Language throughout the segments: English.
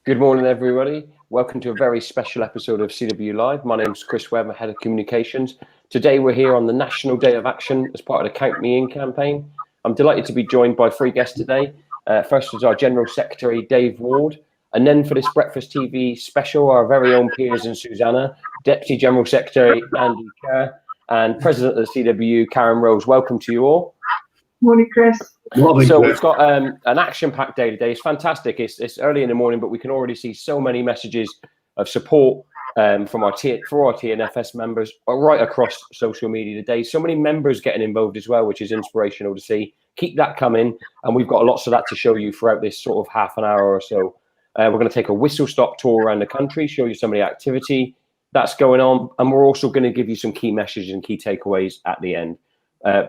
Good morning, everybody. Welcome to a very special episode of CW Live. My name's Chris Webb, Head of Communications. Today, we're here on the National Day of Action as part of the Count Me In campaign. I'm delighted to be joined by three guests today. First is our General Secretary, Dave Ward. And then for this Breakfast TV special, our very own Piers and Susanna, Deputy General Secretary, Andy Kerr, and President of the CW, Karen Rose. Welcome to you all. Morning, Chris. So we've got an action-packed day today. It's fantastic. It's early in the morning, but we can already see so many messages of support from our TNFS members right across social media today. So many members getting involved as well, which is inspirational to see. Keep that coming, and we've got lots of that to show you throughout this sort of half an hour or so. We're going to take a whistle-stop tour around the country, show you some of the activity that's going on, and we're also going to give you some key messages and key takeaways at the end.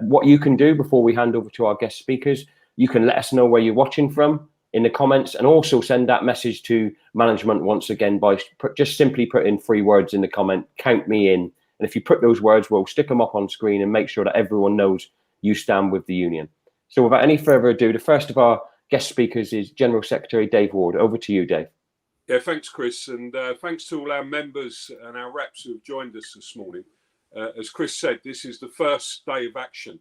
What you can do before we hand over to our guest speakers, you can let us know where you're watching from in the comments, and also send that message to management once again by just simply putting 3 words in the comment, count me in. And if you put those words, we'll stick them up on screen and make sure that everyone knows you stand with the union. So without any further ado, the first of our guest speakers is General Secretary Dave Ward. Over to you, Dave. Yeah, thanks, Chris. And thanks to all our members and our reps who have joined us this morning. As Chris said, this is the first day of action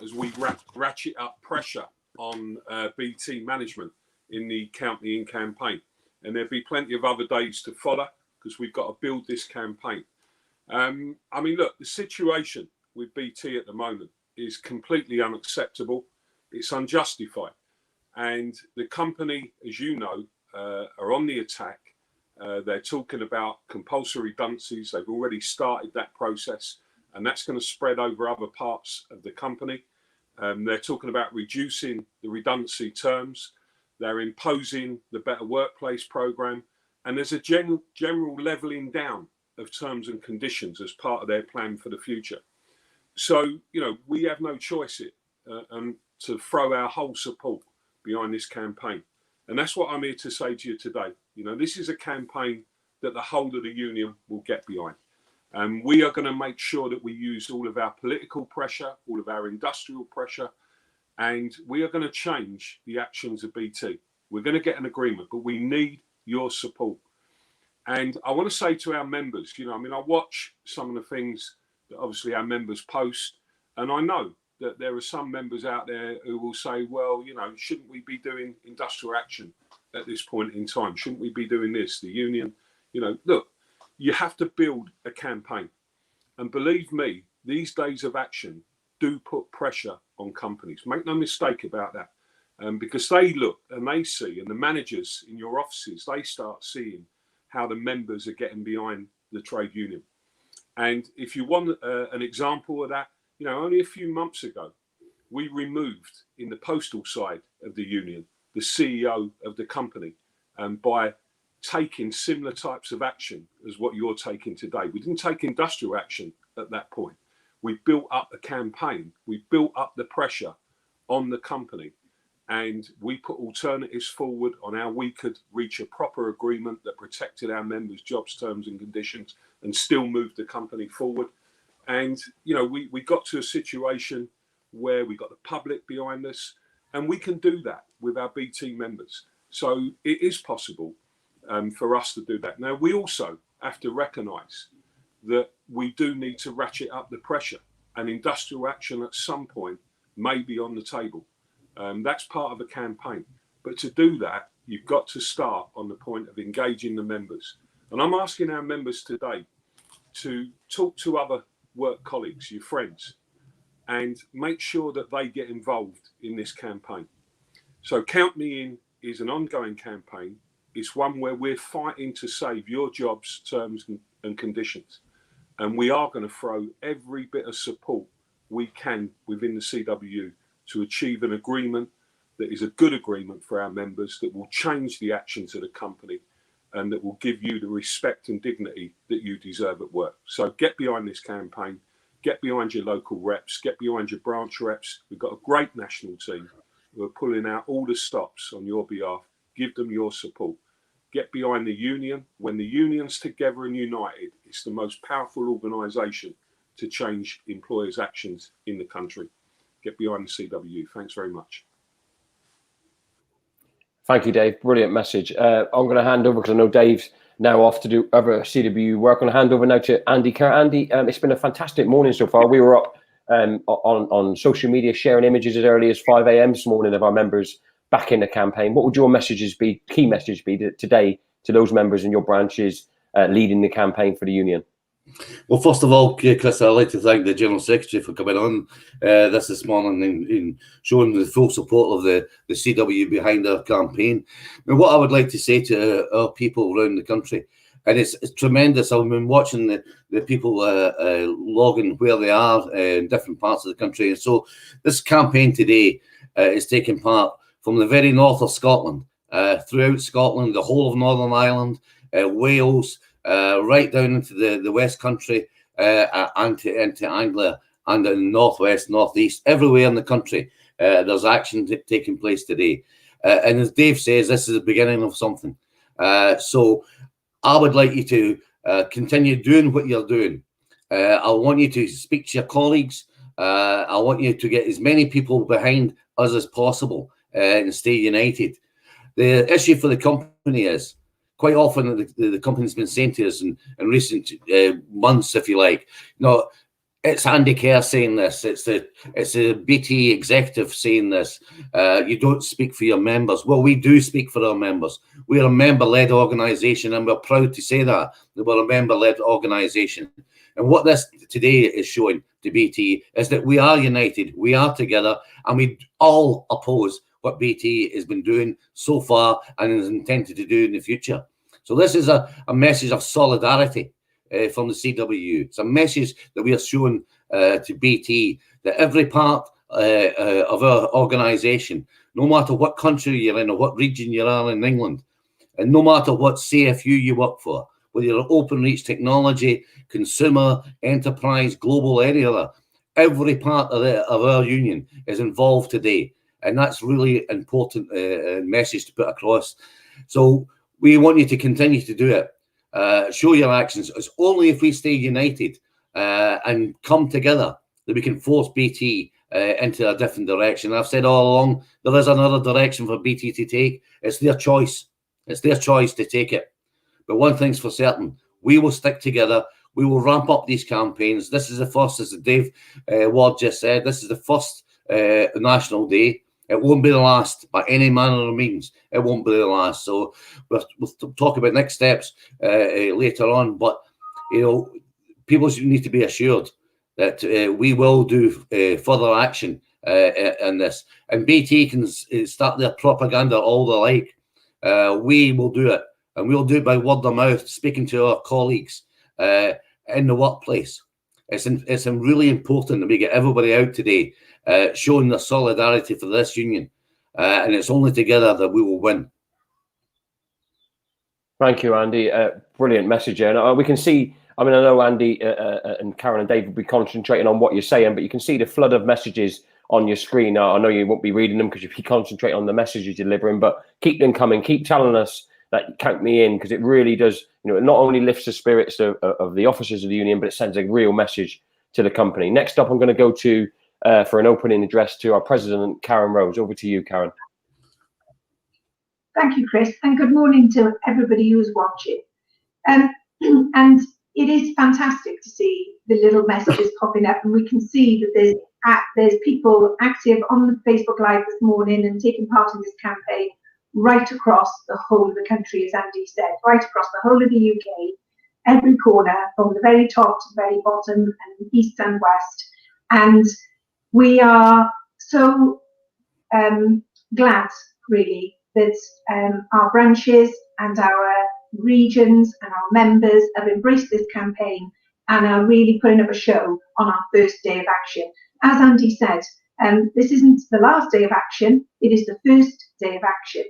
as we ratchet up pressure on BT management in the Count Me In campaign. And there'll be plenty of other days to follow because we've got to build this campaign. I mean, look, the situation with BT at the moment is completely unacceptable. It's unjustified. And the company, as you know, are on the attack. They're talking about compulsory redundancies. They've already started that process, and that's going to spread over other parts of the company. They're talking about reducing the redundancy terms. They're imposing the Better Workplace program, and there's a general levelling down of terms and conditions as part of their plan for the future. So, you know, we have no choice here to throw our whole support behind this campaign. And that's what I'm here to say to you today. You know, this is a campaign that the whole of the union will get behind. And we are going to make sure that we use all of our political pressure, all of our industrial pressure, and we are going to change the actions of BT. We're going to get an agreement, but we need your support. And I want to say to our members, you know, I mean, I watch some of the things that obviously our members post, and I know that there are some members out there who will say, well, you know, shouldn't we be doing industrial action at this point in time? Shouldn't we be doing this? The union, you know, look, you have to build a campaign. And believe me, these days of action do put pressure on companies. Make no mistake about that. Because they look and they see, and the managers in your offices, they start seeing how the members are getting behind the trade union. And if you want an example of that, you know, only a few months ago, we removed in the postal side of the union the CEO of the company, by taking similar types of action as what you're taking today. We didn't take industrial action at that point. We built up a campaign. We built up the pressure on the company, and we put alternatives forward on how we could reach a proper agreement that protected our members' jobs, terms and conditions, and still move the company forward. And, you know, we got to a situation where we got the public behind us, and we can do that with our BT members. So it is possible for us to do that. Now, we also have to recognise that we do need to ratchet up the pressure, and industrial action at some point may be on the table. That's part of a campaign. But to do that, you've got to start on the point of engaging the members. And I'm asking our members today to talk to other work colleagues, your friends, and make sure that they get involved in this campaign. So Count Me In is an ongoing campaign. It's one where we're fighting to save your jobs, terms and conditions. And we are going to throw every bit of support we can within the CWU to achieve an agreement that is a good agreement for our members, that will change the actions of the company, and that will give you the respect and dignity that you deserve at work. So get behind this campaign, get behind your local reps, get behind your branch reps. We've got a great national team who are pulling out all the stops on your behalf. Give them your support. Get behind the union. When the union's together and united, it's the most powerful organisation to change employers' actions in the country. Get behind the CWU. Thanks very much. Thank you, Dave. Brilliant message. I'm going to hand over, because I know Dave's now off to do other CWU work. I'm going to hand over now to Andy Kerr. Andy, it's been a fantastic morning so far. We were up on social media sharing images as early as 5 a.m. this morning of our members back in the campaign. What would your messages be, key message be today to those members in your branches leading the campaign for the union? Well, first of all, Chris, I'd like to thank the General Secretary for coming on this morning and showing the full support of the CW behind our campaign. And what I would like to say to our people around the country, and it's tremendous. I've been watching the people logging where they are in different parts of the country. And so this campaign today is taking part from the very north of Scotland, throughout Scotland, the whole of Northern Ireland, Wales, right down into the West Country, and into Anglia, and in the northwest, northeast, everywhere in the country. There's action taking place today, and as Dave says, this is the beginning of something. So I would like you to continue doing what you're doing. I want you to speak to your colleagues. I want you to get as many people behind us as possible and stay united. The issue for the company is, quite often the company's been saying to us in recent months, if you like, no, it's Andy Kerr saying this, it's a BT executive saying this, you don't speak for your members. Well, we do speak for our members. We're a member-led organisation, and we're proud to say that we're a member-led organisation. And what this today is showing to BT is that we are united, we are together, and we all oppose what BT has been doing so far and is intended to do in the future. So this is a message of solidarity from the CWU. It's a message that we are showing to BT, that every part of our organisation, no matter what country you're in or what region you are in England, and no matter what CFU you work for, whether you're open reach technology, consumer, enterprise, global, any other, every part of our union is involved today. And that's really important message to put across. So we want you to continue to do it. Show your actions. It's only if we stay united and come together that we can force BT into a different direction. I've said all along, there is another direction for BT to take. It's their choice. It's their choice to take it. But one thing's for certain, we will stick together. We will ramp up these campaigns. This is the first, as Dave Ward just said, this is the first National Day. It won't be the last by any manner of means. It won't be the last. So we'll talk about next steps later on. But, you know, people need to be assured that we will do further action in this. And BT can start their propaganda all they like. We will do it. And we'll do it by word of mouth, speaking to our colleagues in the workplace. It's really important that we get everybody out today showing their solidarity for this union. And it's only together that we will win. Thank you, Andy. Brilliant message. And we can see, I mean, I know Andy and Karen and Dave will be concentrating on what you're saying, but you can see the flood of messages on your screen. I know you won't be reading them because you'll be concentrating on the messages you're delivering, but keep them coming. Keep telling us that count me in, because it really does, you know, it not only lifts the spirits of the officers of the union, but it sends a real message to the company. Next up, I'm going to go to, for an opening address, to our president, Karen Rose. Over to you, Karen. Thank you, Chris, and good morning to everybody who's watching. And it is fantastic to see the little messages popping up, and we can see that there's people active on the Facebook Live this morning and taking part in this campaign right across the whole of the country, as Andy said, right across the whole of the UK, every corner, from the very top to the very bottom, and east and west. And we are so glad, really, that our branches and our regions and our members have embraced this campaign and are really putting up a show on our first day of action. As Andy said, this isn't the last day of action, it is the first day of action.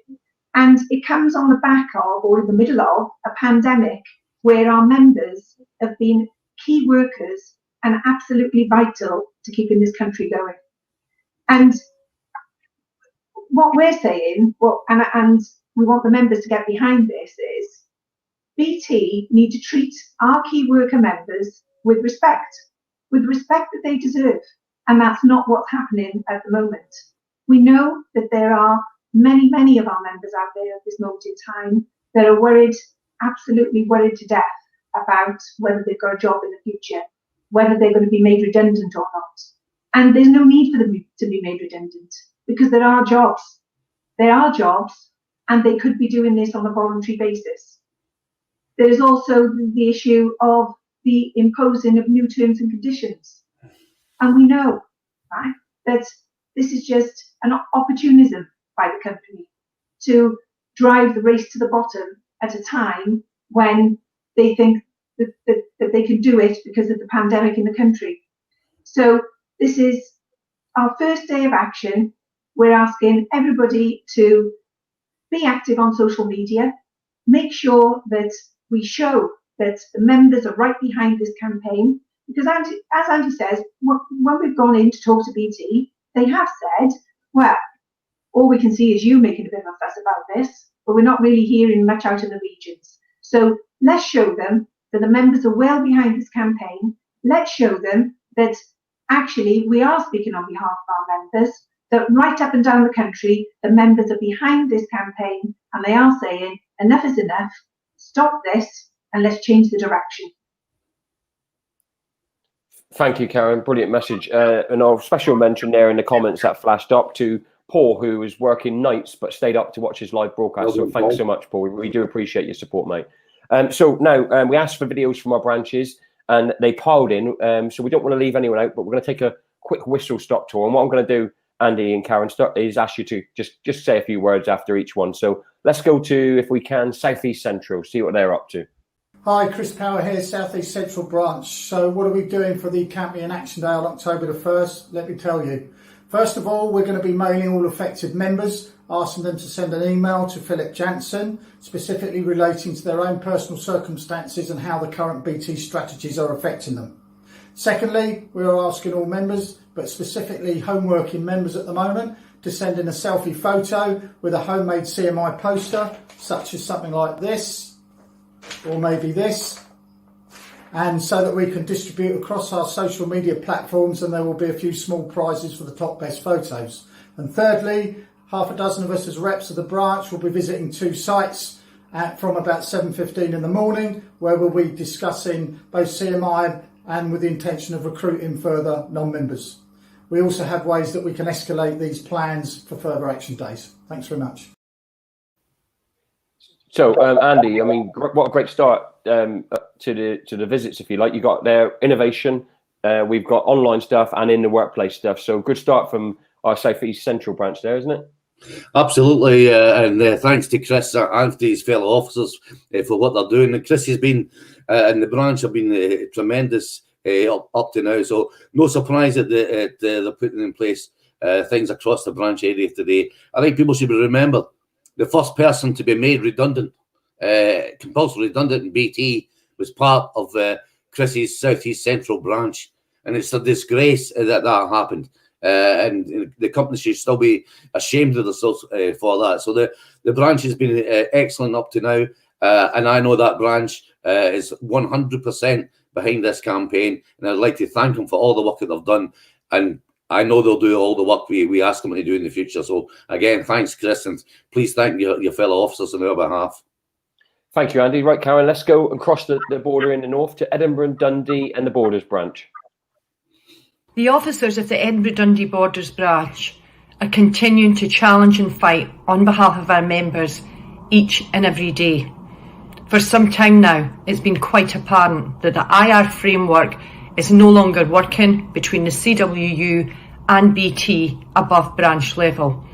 And it comes on the back of, or in the middle of, a pandemic where our members have been key workers and absolutely vital to keeping this country going. And what we're saying, and we want the members to get behind this, is BT need to treat our key worker members with respect that they deserve. And that's not what's happening at the moment. We know that there are many of our members out there at this moment in time that are worried, absolutely worried to death about whether they've got a job in the future, whether they're going to be made redundant or not. And there's no need for them to be made redundant because there are jobs. There are jobs, and they could be doing this on a voluntary basis. There is also the issue of the imposing of new terms and conditions. And we know, right, that this is just an opportunism by the company to drive the race to the bottom at a time when they think that they can do it because of the pandemic in the country. So this is our first day of action. We're asking everybody to be active on social media, make sure that we show that the members are right behind this campaign, because as Andy says, when we've gone in to talk to BT, they have said, well, all we can see is you making a bit of a fuss about this, but we're not really hearing much out in the regions. So let's show them that the members are well behind this campaign. Let's show them that actually we are speaking on behalf of our members, that right up and down the country, the members are behind this campaign and they are saying enough is enough, stop this and let's change the direction. Thank you, Karen. Brilliant message. And our special mention there in the comments that flashed up to Paul, who was working nights but stayed up to watch his live broadcast. So thanks so much, Paul. We do appreciate your support, mate. So now we asked for videos from our branches and they piled in. So we don't want to leave anyone out, but we're going to take a quick whistle stop tour. And what I'm going to do, Andy and Karen, is ask you to just say a few words after each one. So let's go to, if we can, South East Central, see what they're up to. Hi, Chris Power here, South East Central Branch. So what are we doing for the Campaign Action Day on October the 1st? Let me tell you. First of all, we're going to be mailing all affected members, asking them to send an email to Philip Jansen, specifically relating to their own personal circumstances and how the current BT strategies are affecting them. Secondly, we are asking all members, but specifically home working members at the moment, to send in a selfie photo with a homemade CMI poster, such as something like this, or maybe this, and so that we can distribute across our social media platforms, and there will be a few small prizes for the top best photos. And thirdly, half a dozen of us as reps of the branch will be visiting 2 sites from about 7:15 in the morning, where we'll be discussing both CMI and with the intention of recruiting further non-members. We also have ways that we can escalate these plans for further action days. Thanks very much. So, Andy, I mean, what a great start to the visits, if you like. You got their innovation, we've got online stuff and in the workplace stuff. So, good start from our South East Central branch there, isn't it? Absolutely, and thanks to Chris and to his fellow officers for what they're doing. And Chris has been, and the branch have been tremendous up to now. So, no surprise that they're putting in place things across the branch area today. I think people should remember the first person to be made redundant, compulsory redundant in BT, was part of Chris's South East Central branch. And it's a disgrace that happened. And the company should still be ashamed of themselves for that. So the branch has been excellent up to now. And I know that branch is 100% behind this campaign. And I'd like to thank them for all the work that they've done. And I know they'll do all the work we ask them to do in the future. So, again, thanks, Chris, and please thank your fellow officers on our behalf. Thank you, Andy. Right, Karen, let's go across the border in the north to Edinburgh and Dundee and the Borders branch. The officers of the Edinburgh Dundee Borders branch are continuing to challenge and fight on behalf of our members each and every day. For some time now, it's been quite apparent that the IR framework is no longer working between the CWU and BT above branch level.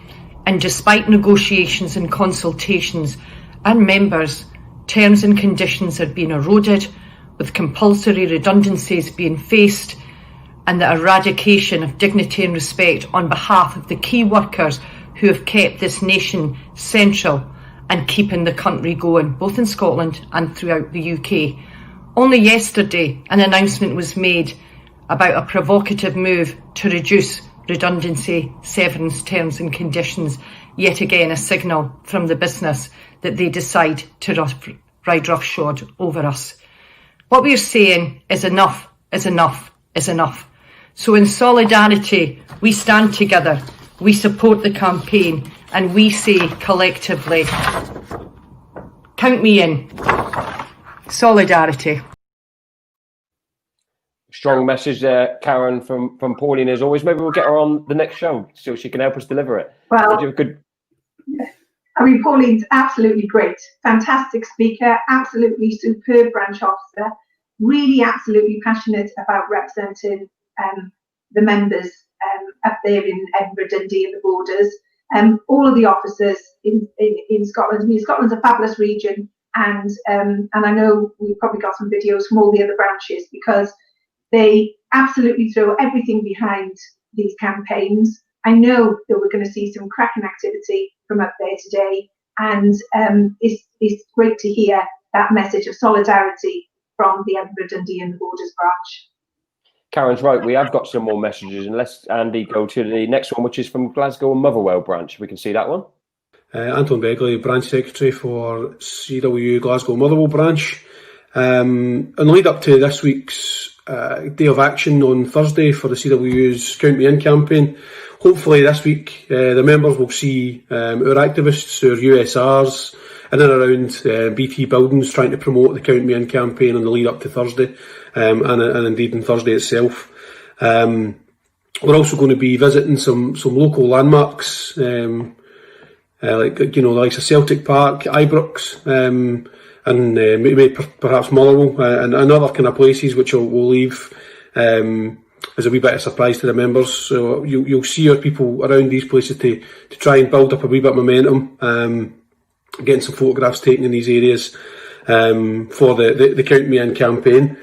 And despite negotiations and consultations, our members' terms and conditions are being eroded, with compulsory redundancies being faced, and the eradication of dignity and respect on behalf of the key workers who have kept this nation central and keeping the country going, both in Scotland and throughout the UK. Only yesterday, an announcement was made about a provocative move to reduce redundancy severance terms and conditions. Yet again, a signal from the business that they decide to ride roughshod over us. What we're saying is enough is enough is enough. So in solidarity, we stand together, we support the campaign, and we say collectively, count me in. Solidarity. Strong message there, Karen, from Pauline as always. Maybe we'll get her on the next show so she can help us deliver it. Well, Good. I mean, Pauline's absolutely great, fantastic speaker, absolutely superb branch officer, really absolutely passionate about representing the members up there in Edinburgh, Dundee and the borders. All of the officers in Scotland. I mean, Scotland's a fabulous region, and I know we've probably got some videos from all the other branches, because they absolutely throw everything behind these campaigns. I know that we're going to see some cracking activity from up there today, and it's great to hear that message of solidarity from the Edinburgh, Dundee and the Borders branch. Karen's right, we have got some more messages, and let's, Andy, go to the next one, which is from Glasgow and Motherwell branch. We can see that one. Anton Begley, branch secretary for CW Glasgow Motherwell branch. In lead up to this week's day of action on Thursday for the CW's Count Me In campaign, hopefully this week the members will see our activists, our USRs, in and around BT buildings trying to promote the Count Me In campaign in the lead up to Thursday, and indeed on Thursday itself. We're also going to be visiting some local landmarks, like, you know, the likes of Celtic Park, Ibrox, and maybe perhaps Motherwell, and other kind of places which we'll leave as a wee bit of surprise to the members. So you'll see our people around these places to try and build up a wee bit of momentum, getting some photographs taken in these areas for the Count Me In campaign.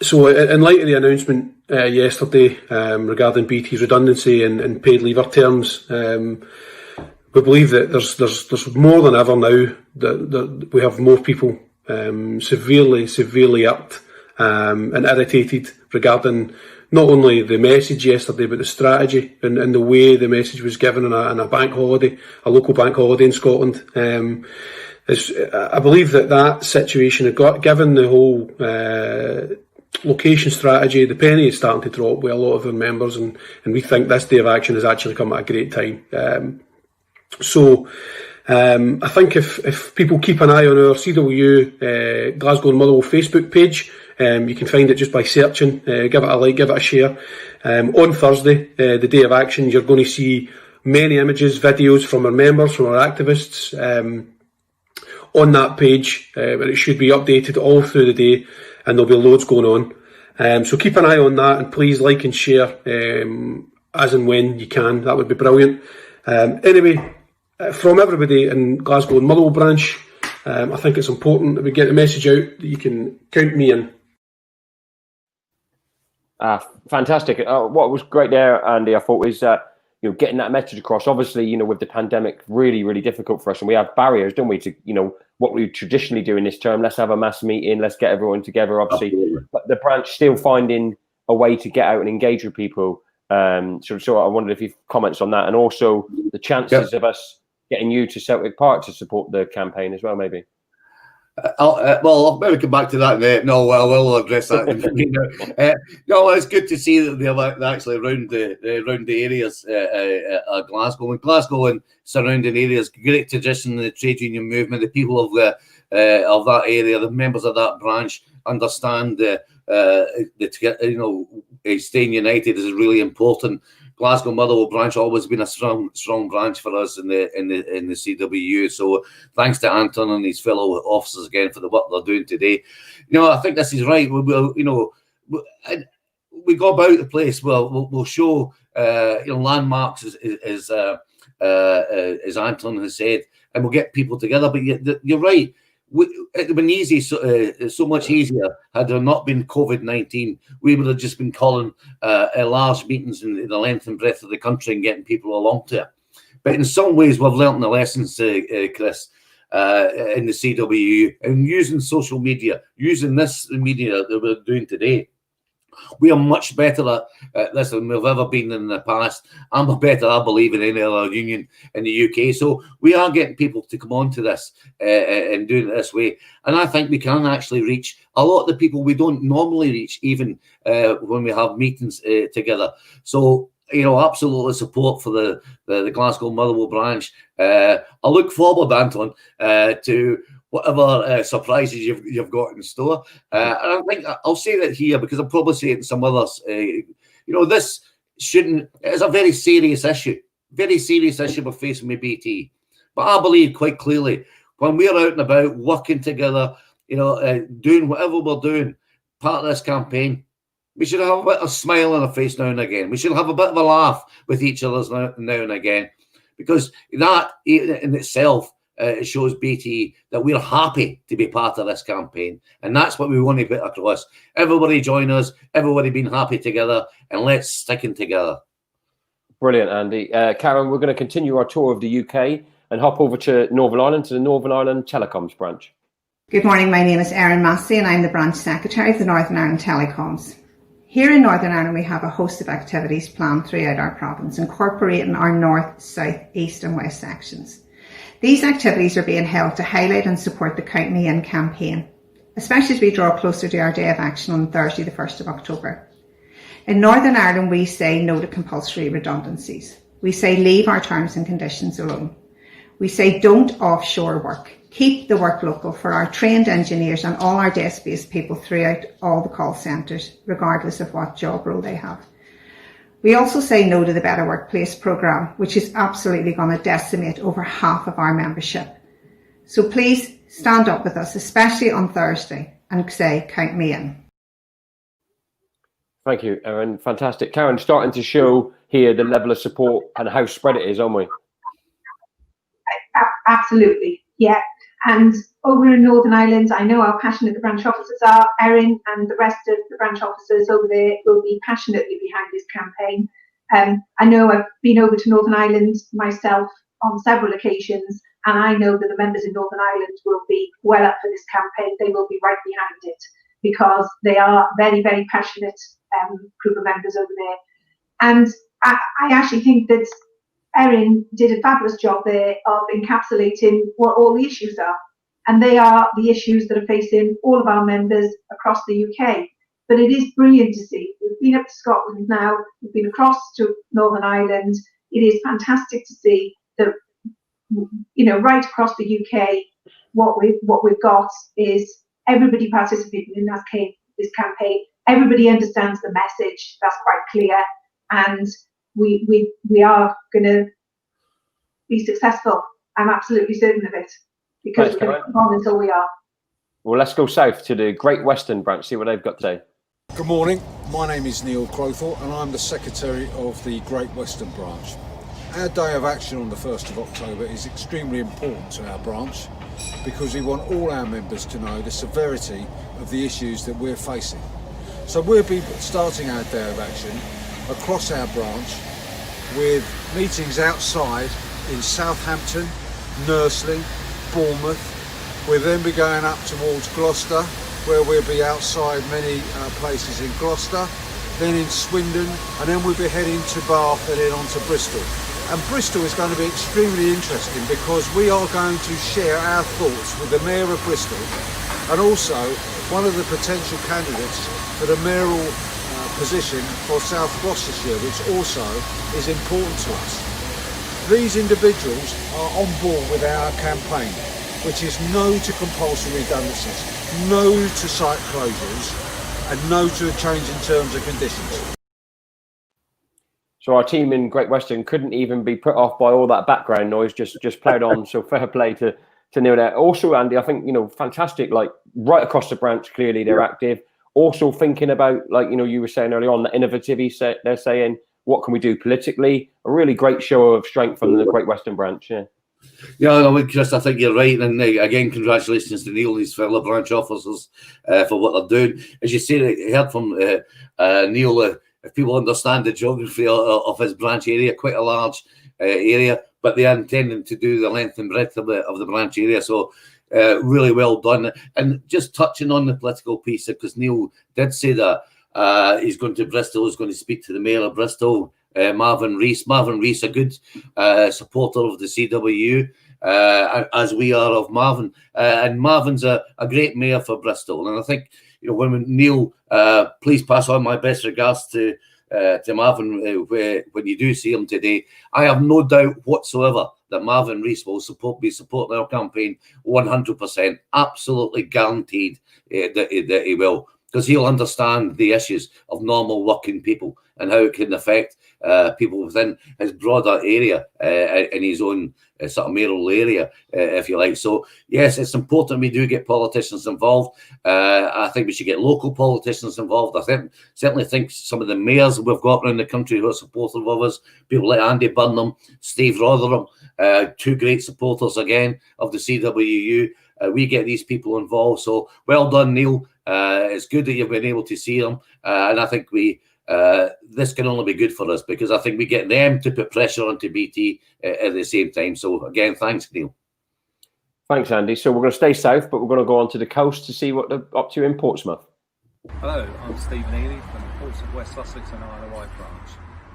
So in light of the announcement yesterday regarding BT's redundancy and paid leaver terms, we believe that there's more than ever now that we have more people severely upped and irritated regarding not only the message yesterday, but the strategy and the way the message was given on a bank holiday, a local bank holiday in Scotland. I believe that situation, given the whole location strategy, the penny is starting to drop with a lot of our members, and we think this day of action has actually come at a great time. So I think if people keep an eye on our CW Glasgow and Motherwell Facebook page, you can find it just by searching. Give it a like, give it a share. On Thursday, the day of action, you're going to see many images, videos from our members, from our activists on that page, but it should be updated all through the day, and there'll be loads going on. So keep an eye on that, and please like and share as and when you can. That would be brilliant. Anyway, from everybody in Glasgow and Motherwell branch, I think it's important that we get the message out that you can count me in. Fantastic. What was great there, Andy, I thought, was getting that message across. Obviously, with the pandemic, really difficult for us, and we have barriers, don't we, to what we traditionally do in this term. Let's have a mass meeting, let's get everyone together, obviously. Absolutely. But the branch still finding a way to get out and engage with people. So I wondered if you comments on that, and also the chances of us getting you to Celtic Park to support the campaign as well, maybe. I'll maybe come back to that. No, I will address that. No, it's good to see that they're actually around the areas of Glasgow. And Glasgow and surrounding areas, great tradition in the trade union movement. The people of that area, the members of that branch, understand staying united is really important. Glasgow Motherwell branch always been a strong branch for us in the CWU. So thanks to Anton and his fellow officers again for the work they're doing today. I think this is right. We go about the place. We'll show landmarks as Anton has said, and we'll get people together. But you're right. It would have been easy, so much easier had there not been COVID-19. We would have just been calling large meetings in the length and breadth of the country and getting people along to it. But in some ways, we've learnt the lessons, Chris, in the CWU, and using social media, using this media that we're doing today. We are much better at this than we've ever been in the past. And we're better, I believe, in any other union in the UK. So we are getting people to come on to this and doing it this way. And I think we can actually reach a lot of the people we don't normally reach, even when we have meetings together. So absolutely support for the Glasgow Motherwell branch. I look forward, Anton, to whatever surprises you've got in store. And I think I'll say that here because I'll probably say it to some others. This it's a very serious issue we're facing with BT. But I believe quite clearly when we're out and about working together, doing whatever we're doing, part of this campaign, we should have a bit of smile on our face now and again. We should have a bit of a laugh with each other now and again, because that in itself it shows BT that we're happy to be part of this campaign, and that's what we want to put across. Everybody join us, everybody being happy together, and let's sticking together. Brilliant, Andy. Karen, we're going to continue our tour of the UK and hop over to Northern Ireland, to the Northern Ireland Telecoms branch. Good morning, my name is Erin Massey and I'm the branch secretary of the Northern Ireland Telecoms. Here in Northern Ireland, we have a host of activities planned throughout our province, incorporating our north, south, east and west sections. These activities are being held to highlight and support the Count Me In campaign, especially as we draw closer to our day of action on Thursday, the 1st of October. In Northern Ireland, we say no to compulsory redundancies. We say leave our terms and conditions alone. We say don't offshore work. Keep the work local for our trained engineers and all our desk-based people throughout all the call centres, regardless of what job role they have. We also say no to the Better Workplace programme, which is absolutely going to decimate over half of our membership. So please stand up with us, especially on Thursday, and say, count me in. Thank you, Erin. Fantastic. Karen, starting to show here the level of support and how spread it is, aren't we? Absolutely, yeah. And over in Northern Ireland, I know how passionate the branch officers are. Erin and the rest of the branch officers over there will be passionately behind this campaign. I know I've been over to Northern Ireland myself on several occasions, and I know that the members in Northern Ireland will be well up for this campaign. They will be right behind it because they are very, very passionate group of members over there. And I actually think that Erin did a fabulous job there of encapsulating what all the issues are. And they are the issues that are facing all of our members across the UK. But it is brilliant to see. We've been up to Scotland now, we've been across to Northern Ireland. It is fantastic to see that, right across the UK, what we've got is everybody participating in this campaign. Everybody understands the message, that's quite clear. And we are going to be successful. I'm absolutely certain of it, because we're going to come on until we are. Well, let's go south to the Great Western branch, see what they've got to say. Good morning, my name is Neil Crowthorpe and I'm the Secretary of the Great Western branch. Our day of action on the 1st of October is extremely important to our branch because we want all our members to know the severity of the issues that we're facing. So we'll be starting our day of action across our branch with meetings outside in Southampton, Nursling, Bournemouth. We'll then be going up towards Gloucester, where we'll be outside many places in Gloucester, then in Swindon, and then we'll be heading to Bath and then on to Bristol. And Bristol is going to be extremely interesting because we are going to share our thoughts with the Mayor of Bristol and also one of the potential candidates for the mayoral position for South Gloucestershire, which also is important to us. These individuals are on board with our campaign, which is no to compulsory redundancies, no to site closures, and no to a change in terms and conditions. So our team in Great Western couldn't even be put off by all that background noise, just played on. So fair play to Neil there. Also, Andy, I think, fantastic, like right across the branch, clearly they're active. Also thinking about, like, you were saying earlier on, the innovative, they're saying, what can we do politically? A really great show of strength from the Great Western branch, yeah. Yeah, Chris, I think you're right. And again, congratulations to Neil and his fellow branch officers for what they're doing. As you say, I heard from Neil, if people understand the geography of his branch area, quite a large area, but they are intending to do the length and breadth of the branch area. So really well done. And just touching on the political piece, because Neil did say that he's going to Bristol, he's going to speak to the Mayor of Bristol, Marvin Rees. Marvin Rees, a good supporter of the CWU, as we are of Marvin. And Marvin's a great mayor for Bristol. And I think, when Neil, please pass on my best regards to to Marvin when you do see him today. I have no doubt whatsoever that Marvin Rees will be supporting our campaign 100%, absolutely guaranteed that he will, because he'll understand the issues of normal working people and how it can affect people within his broader area in his own sort of mayoral area, if you like. So, yes, it's important we do get politicians involved. I think we should get local politicians involved. I certainly think some of the mayors we've got around the country who are supportive of us, people like Andy Burnham, Steve Rotherham, two great supporters again of the CWU. We get these people involved. So, well done, Neil. It's good that you've been able to see them. And I think this can only be good for us, because I think we get them to put pressure onto BT at the same time. So again, thanks, Neil. Thanks, Andy. So we're going to stay south, but we're going to go on to the coast to see what they're up to in Portsmouth. Hello, I'm Stephen Ely from the Ports of West Sussex and Isle of Wight branch.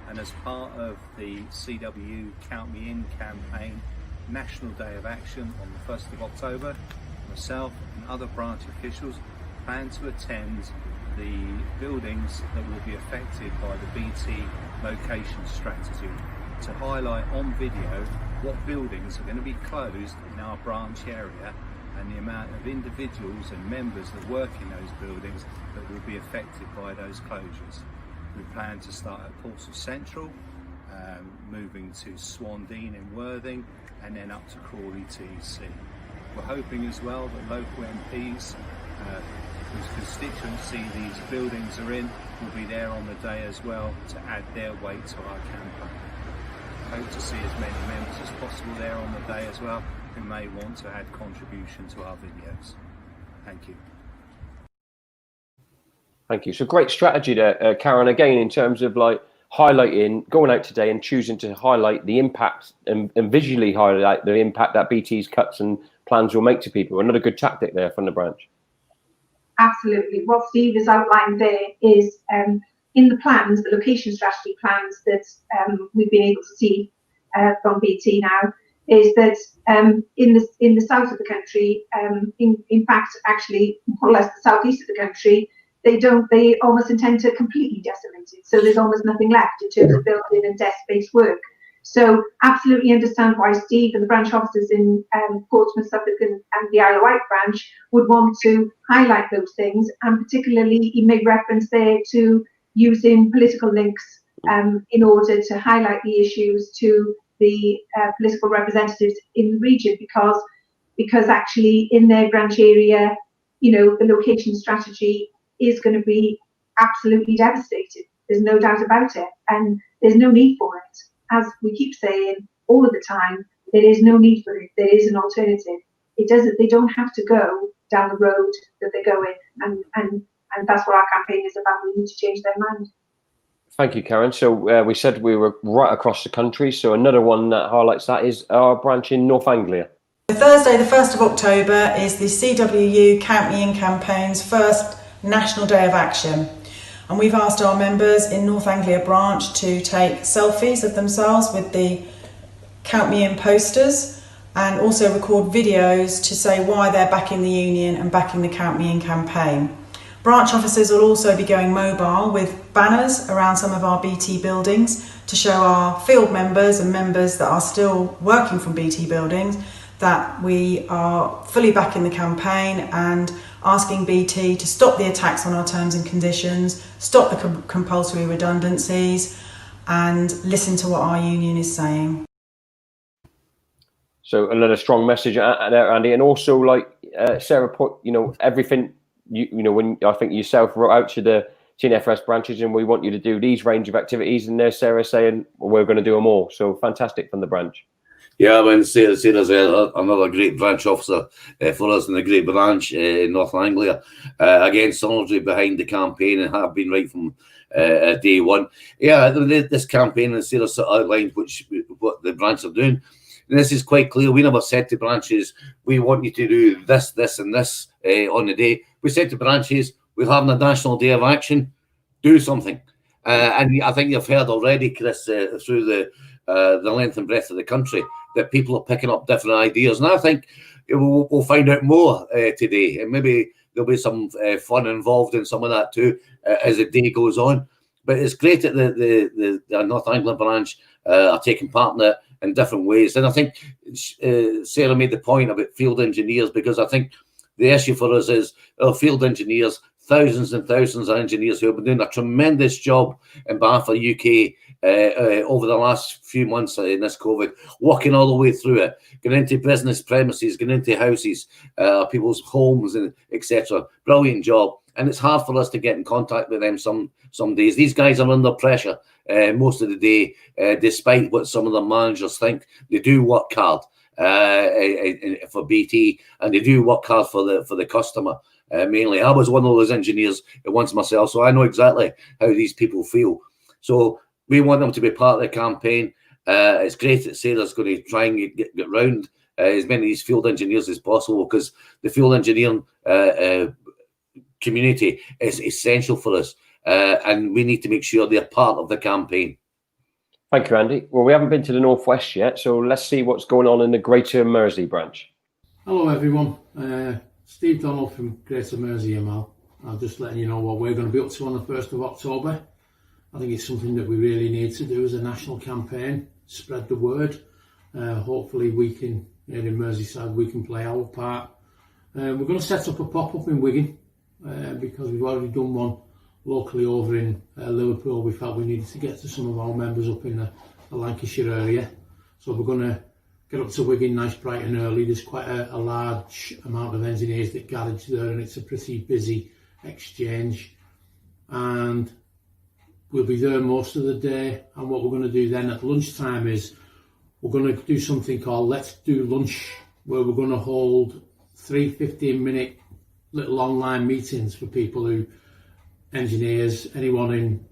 And as part of the CWU Count Me In campaign, National Day of Action on the 1st of October, myself and other branch officials plan to attend the buildings that will be affected by the BT location strategy to highlight on video what buildings are going to be closed in our branch area and the amount of individuals and members that work in those buildings that will be affected by those closures. We plan to start at Portsmouth Central, moving to Swandene in Worthing, and then up to Crawley TEC. We're hoping as well that local MPs whose constituency these buildings are in will be there on the day as well to add their weight to our campaign. I hope to see as many members as possible there on the day as well who may want to add contribution to our videos. Thank you. Thank you. So great strategy there, Karen, again, in terms of like highlighting, going out today and choosing to highlight the impact and visually highlight the impact that BT's cuts and plans will make to people. Another good tactic there from the branch. Absolutely. What Steve has outlined there is in the plans, the location strategy plans that we've been able to see from BT now, is that in the south of the country, in fact, actually more or less the southeast of the country, they almost intend to completely decimate it. So there's almost nothing left in terms of building and desk-based work. So absolutely understand why Steve and the branch officers in Portsmouth, Suffolk and the Isle of Wight branch would want to highlight those things, and particularly he made reference there to using political links in order to highlight the issues to the political representatives in the region, because actually in their branch area, you know, the location strategy is going to be absolutely devastated. There's no doubt about it, and there's no need for it. As we keep saying all of the time, there is no need for it. There is an alternative. They don't have to go down the road that they're going, and that's what our campaign is about. We need to change their mind. Thank you, Karen. So we said we were right across the country. So another one that highlights that is our branch in North Anglia. Thursday, the 1st of October, is the CWU Count Me In campaign's first National Day of Action. And we've asked our members in North Anglia branch to take selfies of themselves with the Count Me In posters, and also record videos to say why they're backing the union and backing the Count Me In campaign. Branch officers will also be going mobile with banners around some of our BT buildings to show our field members and members that are still working from BT buildings that we are fully backing the campaign and asking BT to stop the attacks on our terms and conditions, stop the compulsory redundancies, and listen to what our union is saying. So another strong message there, Andy, and also like Sarah put, you know, everything. You know, when I think yourself wrote out to the TNFS branches, and we want you to do these range of activities, and there's Sarah saying, well, we're going to do them all. So fantastic from the branch. Yeah, I mean, Sarah's another great branch officer for us in the great branch in North Anglia. Again, solidly behind the campaign and have been right from day one. Yeah, this campaign, and Sarah outlined what the branch are doing. And this is quite clear. We never said to branches, we want you to do this, this, and this on the day. We said to branches, we're having a National Day of Action. Do something. And I think you've heard already, Chris, through the length and breadth of the country, that people are picking up different ideas. And I think we'll find out more today. And maybe there'll be some fun involved in some of that too as the day goes on. But it's great that the North Anglia branch are taking part in it in different ways. And I think Sarah made the point about field engineers, because I think the issue for us is our field engineers, thousands and thousands of engineers who have been doing a tremendous job in behalf of UK over the last few months in this COVID, working all the way through it, getting into business premises, getting into houses, people's homes, and etc. Brilliant job. And it's hard for us to get in contact with them some days. These guys are under pressure most of the day, despite what some of the managers think. They do work hard for BT, and they do work hard for the customer. Mainly, I was one of those engineers once myself, so I know exactly how these people feel. So we want them to be part of the campaign. It's great that Sarah's going to try and get round as many of these field engineers as possible, because the field engineering community is essential for us, and we need to make sure they're part of the campaign. Thank you, Andy. Well, we haven't been to the Northwest yet, so let's see what's going on in the Greater Mersey branch. Hello, everyone. Steve Donald from Greater Mersey, Mal. I'm just letting you know what we're going to be up to on the 1st of October. I think it's something that we really need to do as a national campaign, spread the word. Hopefully we can, here in Merseyside, we can play our part. We're going to set up a pop-up in Wigan, because we've already done one locally over in Liverpool. We felt we needed to get to some of our members up in the Lancashire area. So we're going to get up to Wigan nice, bright and early. There's quite a large amount of engineers that garage there, and it's a pretty busy exchange. And we'll be there most of the day. And what we're going to do then at lunchtime is we're going to do something called Let's Do Lunch, where we're going to hold 3 15-minute little online meetings for people who, engineers, anyone in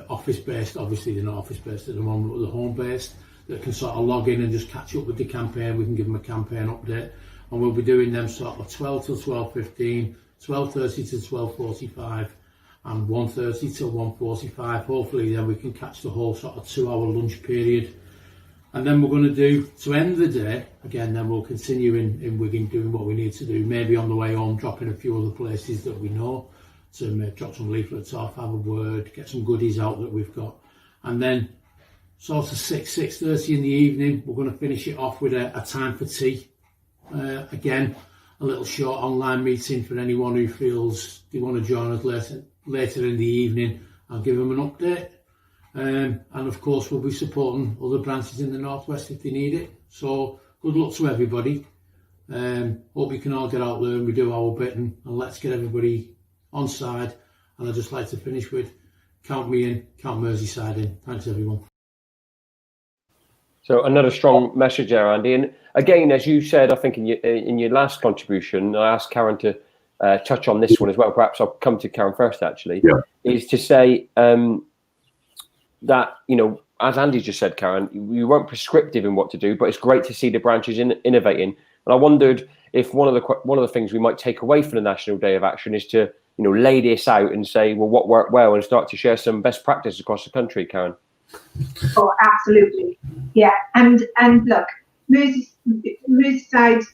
office-based, obviously they're not office-based at the moment, but they're home-based, that can sort of log in and just catch up with the campaign. We can give them a campaign update, and we'll be doing them sort of 12 till 12:15, 12:30 to 12:45, and 1:30 till 1:45. Hopefully then we can catch the whole sort of 2-hour lunch period. And then we're going to do, to end the day, again, then we'll continue in Wigan doing what we need to do, maybe on the way home, dropping a few other places that we know, to drop some leaflets off, have a word, get some goodies out that we've got. And then sort of 6:30 in the evening, we're going to finish it off with a time for tea. Again, a little short online meeting for anyone who feels they want to join us later in the evening. I'll give them an update. And of course we'll be supporting other branches in the Northwest if they need it. So good luck to everybody. Hope you can all get out there and we do our bit, and let's get everybody on side. And I'd just like to finish with count me in, count Merseyside in. Thanks everyone. So another strong message there, Andy. And again, as you said, I think in your last contribution, I asked Karen to touch on this one as well. Perhaps I'll come to Karen first, actually. Yeah. Is to say that, you know, as Andy just said, Karen, you weren't prescriptive in what to do, but it's great to see the branches innovating. And I wondered if one of the things we might take away from the National Day of Action is to, you know, lay this out and say, well, what worked well, and start to share some best practice across the country, Karen. Oh, absolutely. Yeah. And look, Merseyside,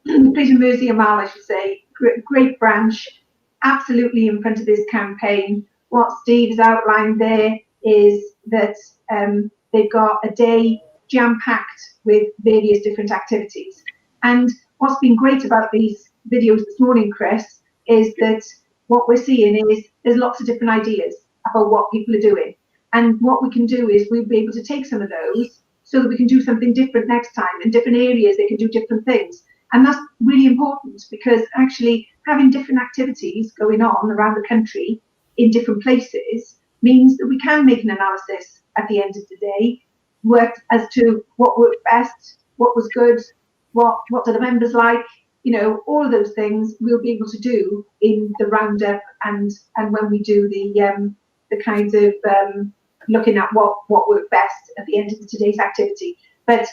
Greater Mersey and Mal, I should say, great branch, absolutely in front of this campaign. What Steve has outlined there is that they've got a day jam-packed with various different activities. And what's been great about these videos this morning, Chris, is that what we're seeing is there's lots of different ideas about what people are doing. And what we can do is we'll be able to take some of those so that we can do something different next time. In different areas, they can do different things. And that's really important, because actually having different activities going on around the country in different places means that we can make an analysis at the end of the day, work as to what worked best, what was good, what do the members like, you know, all of those things we'll be able to do in the roundup and when we do the kinds of looking at what worked best at the end of today's activity. But,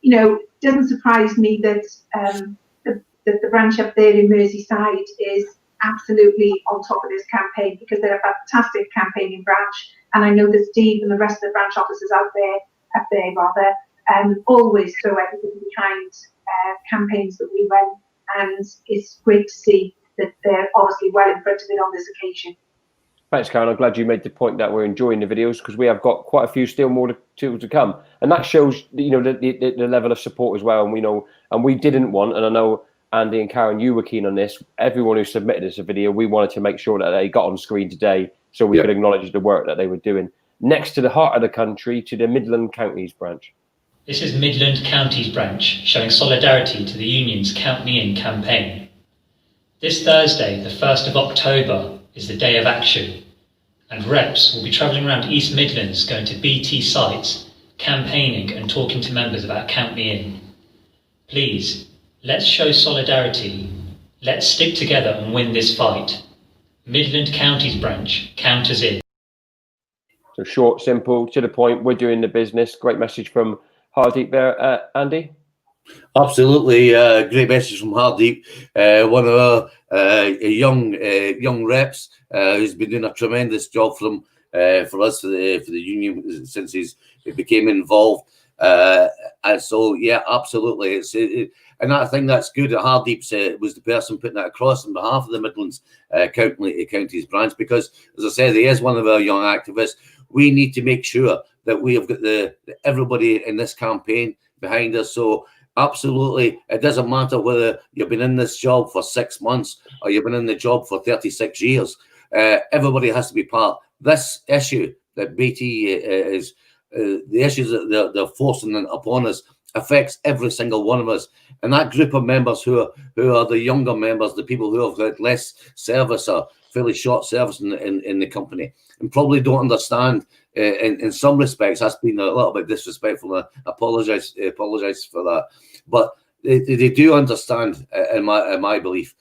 you know, it doesn't surprise me that the branch up there in Merseyside is absolutely on top of this campaign, because they're a fantastic campaigning branch. And I know that Steve and the rest of the branch officers up there always throw everything behind campaigns that we run. And it's great to see that they're obviously well in front of it on this occasion. Thanks, Karen. I'm glad you made the point that we're enjoying the videos, because we have got quite a few still more to come, and that shows, you know, the level of support as well. And we know, and we didn't want, and I know Andy and Karen, you were keen on this. Everyone who submitted us a video, we wanted to make sure that they got on screen today, so we could acknowledge the work that they were doing. Next to the heart of the country, to the Midland Counties branch. This is Midland Counties branch, showing solidarity to the union's Count Me In campaign. This Thursday, the 1st of October, is the day of action, and reps will be travelling around East Midlands, going to BT sites, campaigning and talking to members about Count Me In. Please, let's show solidarity. Let's stick together and win this fight. Midland Counties branch, count us in. So short, simple, to the point. We're doing the business. Great message from Hardeep there, Andy. Absolutely, great message from Hardeep, one of our young reps who's been doing a tremendous job for us for the union since he became involved. And so, yeah, absolutely, and I think that's good that Hardeep was the person putting that across on behalf of the Midlands Counties branch, because, as I said, he is one of our young activists. We need to make sure that we have got everybody in this campaign behind us. So absolutely, it doesn't matter whether you've been in this job for 6 months or you've been in the job for 36 years. Everybody has to be part. This issue that BT is, the issues that they're forcing upon us, affects every single one of us. And that group of members who are the younger members, the people who have had less service or fairly short service in the company, and probably don't understand, in some respects, that's been a little bit disrespectful. I apologise for that. But they do understand, in my belief,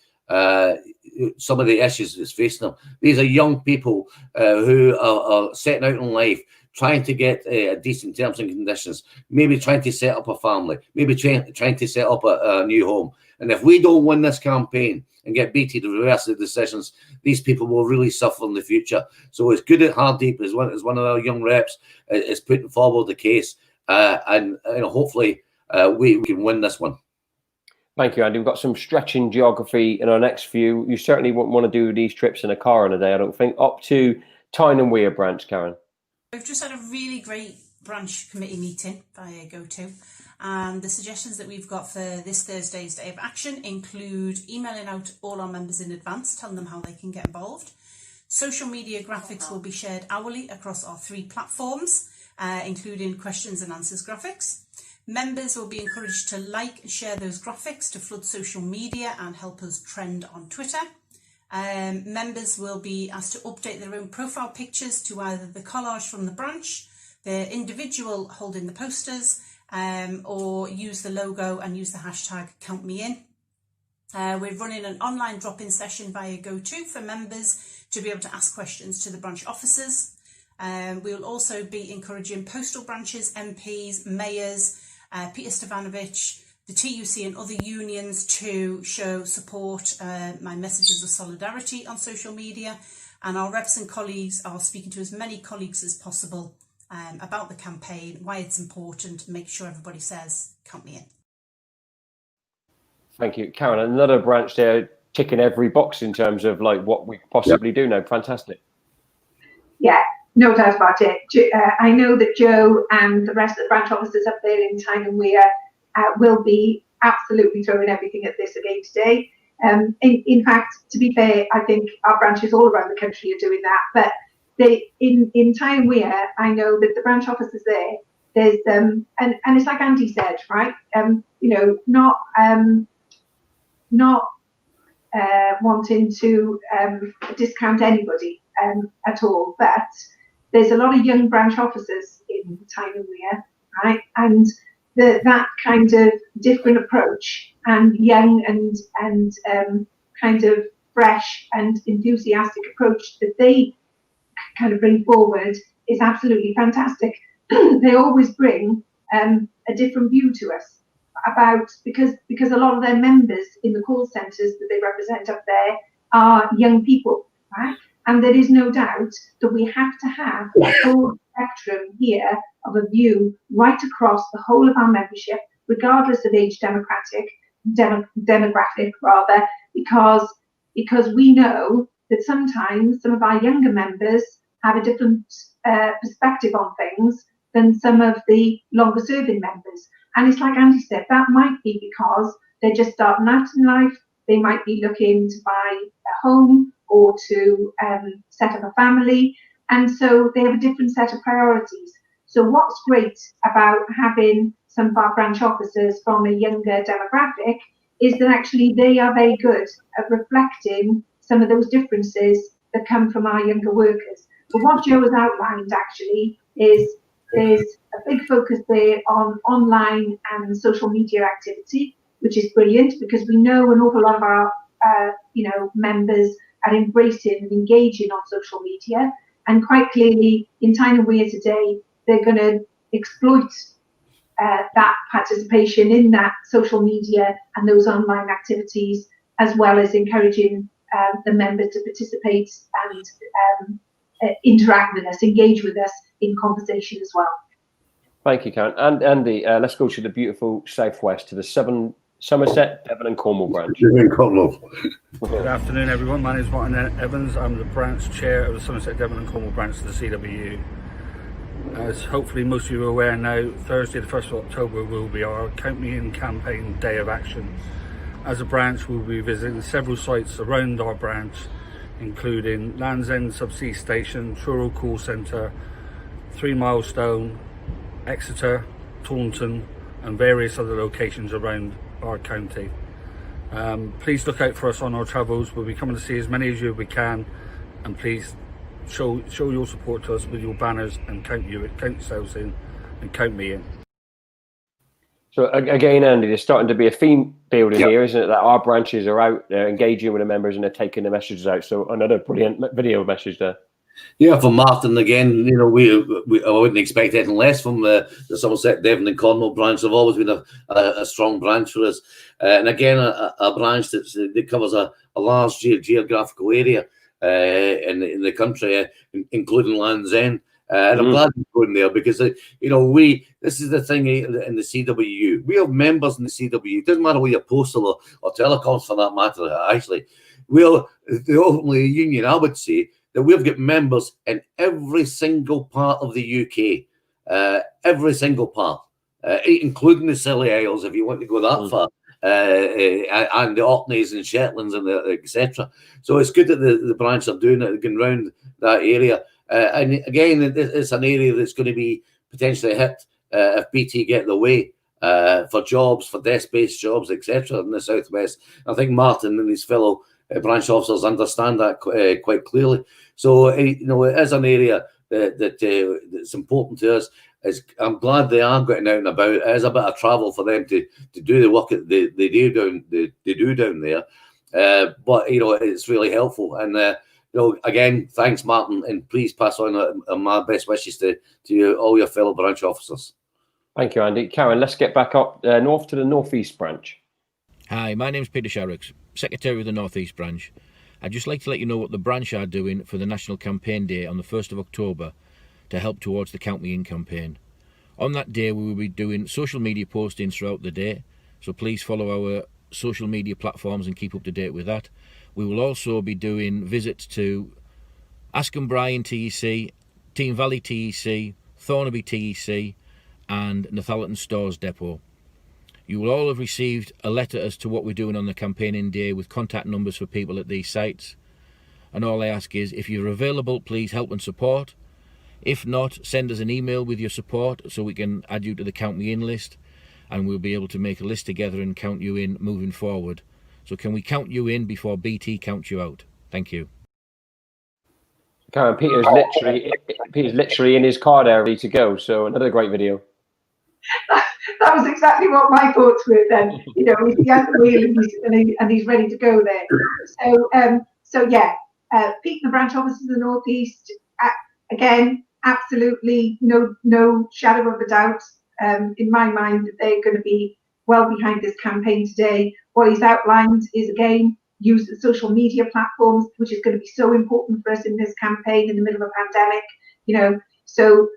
some of the issues that's facing them. These are young people who are setting out in life, trying to get decent terms and conditions, maybe trying to set up a family, maybe trying to set up a new home. And if we don't win this campaign and get BT to reverse the decisions, these people will really suffer in the future. So it's good that Hardeep is one of our young reps is putting forward the case, and hopefully we can win this one. Thank you, Andy. We've got some stretching geography in our next few. You certainly wouldn't want to do these trips in a car in a day, I don't think. Up to Tyne and Weir branch, Karen. We've just had a really great branch committee meeting via GoTo, and the suggestions that we've got for this Thursday's Day of Action include emailing out all our members in advance, telling them how they can get involved. Social media graphics will be shared hourly across our 3 platforms, including questions and answers graphics. Members will be encouraged to like and share those graphics to flood social media and help us trend on Twitter. Members will be asked to update their own profile pictures to either the collage from the branch, their individual holding the posters, or use the logo and use the hashtag #CountMeIn. We're running an online drop-in session via GoTo for members to be able to ask questions to the branch officers. We'll also be encouraging postal branches, MPs, mayors, Peter Stefanovic, the TUC and other unions to show support, my messages of solidarity on social media, and our reps and colleagues are speaking to as many colleagues as possible about the campaign, why it's important, make sure everybody says, count me in. Thank you, Karen. Another branch there ticking every box in terms of like what we possibly do now. Fantastic. Yeah, no doubt about it. I know that Joe and the rest of the branch officers up there in Tyne and Weir will be absolutely throwing everything at this again today. In fact, to be fair, I think our branches all around the country are doing that. But in Tyne and Weir, I know that the branch officers there's and it's like Andy said, right? Not wanting to discount anybody at all, but there's a lot of young branch officers in Tyne and Weir, right? And that kind of different approach and young and kind of fresh and enthusiastic approach that they kind of bring forward is absolutely fantastic. They always bring a different view to us because a lot of their members in the call centres that they represent up there are young people, right? And there is no doubt that we have to have a whole spectrum here of a view right across the whole of our membership, regardless of age demographic rather, because we know that sometimes some of our younger members have a different perspective on things than some of the longer serving members. And it's like Andy said, that might be because they're just starting out in life. They might be looking to buy a home or to set up a family. And so they have a different set of priorities. So what's great about having some of our branch officers from a younger demographic is that actually they are very good at reflecting some of those differences that come from our younger workers. But what Joe has outlined actually is there's a big focus there on online and social media activity, which is brilliant because we know an awful lot of our members are embracing and engaging on social media. And quite clearly, in Tyne and Wear today, they're going to exploit that participation in that social media and those online activities, as well as encouraging the members to participate and interact with us, engage with us in conversation as well. Thank you, Karen. And Andy, let's go to the beautiful southwest, to the Somerset, Devon and Cornwall branch. Good afternoon, everyone. My name is Martin Evans. I'm the branch chair of the Somerset, Devon and Cornwall branch of the CWU. As hopefully most of you are aware now, Thursday the 1st of October will be our Count Me In campaign day of action. As a branch, we'll be visiting several sites around our branch, including Land's End Subsea Station, Truro Call Centre, 3 Milestone, Exeter, Taunton and various other locations around our county. Please look out for us on our travels. We'll be coming to see as many of you as we can, and please show your support to us with your banners and count yourselves in and count me in. So again, Andy, there's starting to be a theme building here, isn't it? That our branches are out there engaging with the members and they're taking the messages out. So another brilliant video message there. Yeah, from Martin again, I wouldn't expect anything less from the Somerset, Devon and Cornwall branch. They've always been a strong branch for us. And again, a branch that covers a large geographical area in the country, including Land's End. And I'm glad you're going there because, this is the thing in the CWU. We have members in the CWU. It doesn't matter whether you're postal or telecoms for that matter, actually. We're the only union, I would say, that we've got members in every single part of the UK, every single part, including the Scilly Isles, if you want to go that far, and the Orkneys and Shetlands and etc. So it's good that the branch are doing it, going round that area. And again, it's an area that's going to be potentially hit if BT get the way for jobs, for desk-based jobs, etc. in the southwest. I think Martin and his fellow branch officers understand that quite clearly. So, it is an area that's important to us. I'm glad they are getting out and about. It is a bit of travel for them to do the work that they do down there. But, it's really helpful. And, again, thanks, Martin. And please pass on my best wishes to all your fellow branch officers. Thank you, Andy. Karen, let's get back up north to the northeast branch. Hi, my name's Peter Sharrocks, Secretary of the Northeast Branch. I'd just like to let you know what the branch are doing for the National Campaign Day on the 1st of October to help towards the Count Me In campaign. On that day, we will be doing social media postings throughout the day, so please follow our social media platforms and keep up to date with that. We will also be doing visits to Askham Bryan TEC, Team Valley TEC, Thornaby TEC and Northallerton Stores Depot. You will all have received a letter as to what we're doing on the campaigning day with contact numbers for people at these sites. And all I ask is, if you're available, please help and support. If not, send us an email with your support so we can add you to the Count Me In list, and we'll be able to make a list together and count you in moving forward. So can we count you in before BT counts you out? Thank you. Karen, Peter's literally in his car there ready to go. So another great video. That was exactly what my thoughts were then. He has the wheel and he's ready to go there. So Pete, the branch officers in the northeast, again, absolutely no shadow of a doubt in my mind that they're going to be well behind this campaign today. What he's outlined is, again, use the social media platforms, which is going to be so important for us in this campaign in the middle of a pandemic. So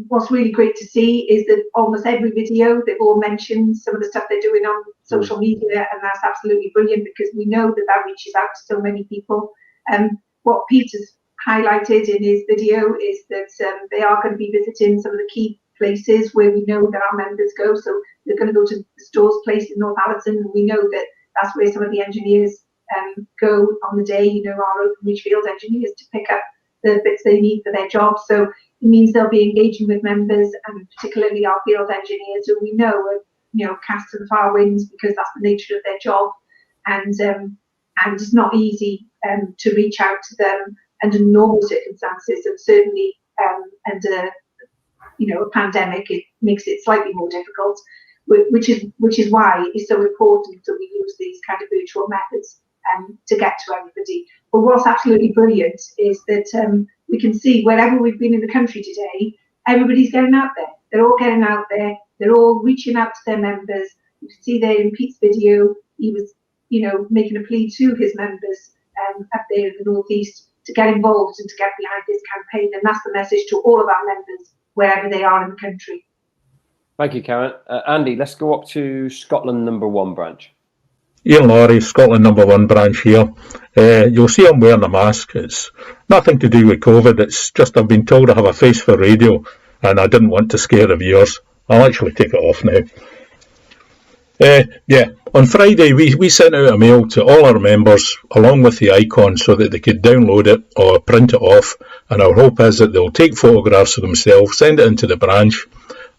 what's really great to see is that almost every video, they've all mentioned some of the stuff they're doing on social media, and that's absolutely brilliant because we know that that reaches out to so many people. What Peter's highlighted in his video is that they are going to be visiting some of the key places where we know that our members go. So they're going to go to the Stores place in Northallerton, and we know that that's where some of the engineers go on the day, you know, our open reach field engineers, to pick up the bits they need for their job. So it means they'll be engaging with members, and particularly our field engineers, who we know are, you know, cast to the far winds because that's the nature of their job, and it's not easy to reach out to them under normal circumstances, and certainly under, you know, a pandemic, it makes it slightly more difficult, which is why it's so important that we use these kind of virtual methods to get to everybody. But what's absolutely brilliant is that we can see wherever we've been in the country today, everybody's getting out there. They're all getting out there. They're all reaching out to their members. You can see there in Pete's video, he was, you know, making a plea to his members up there in the Northeast to get involved and to get behind this campaign. And that's the message to all of our members, wherever they are in the country. Thank you, Karen. Andy, let's go up to Scotland #1 branch. Ian Laurie, Scotland #1 branch here. You'll see I'm wearing a mask. It's nothing to do with COVID. It's just I've been told I have a face for radio, and I didn't want to scare the viewers. I'll actually take it off now. On Friday we sent out a mail to all our members along with the icon so that they could download it or print it off, and our hope is that they'll take photographs of themselves, send it into the branch,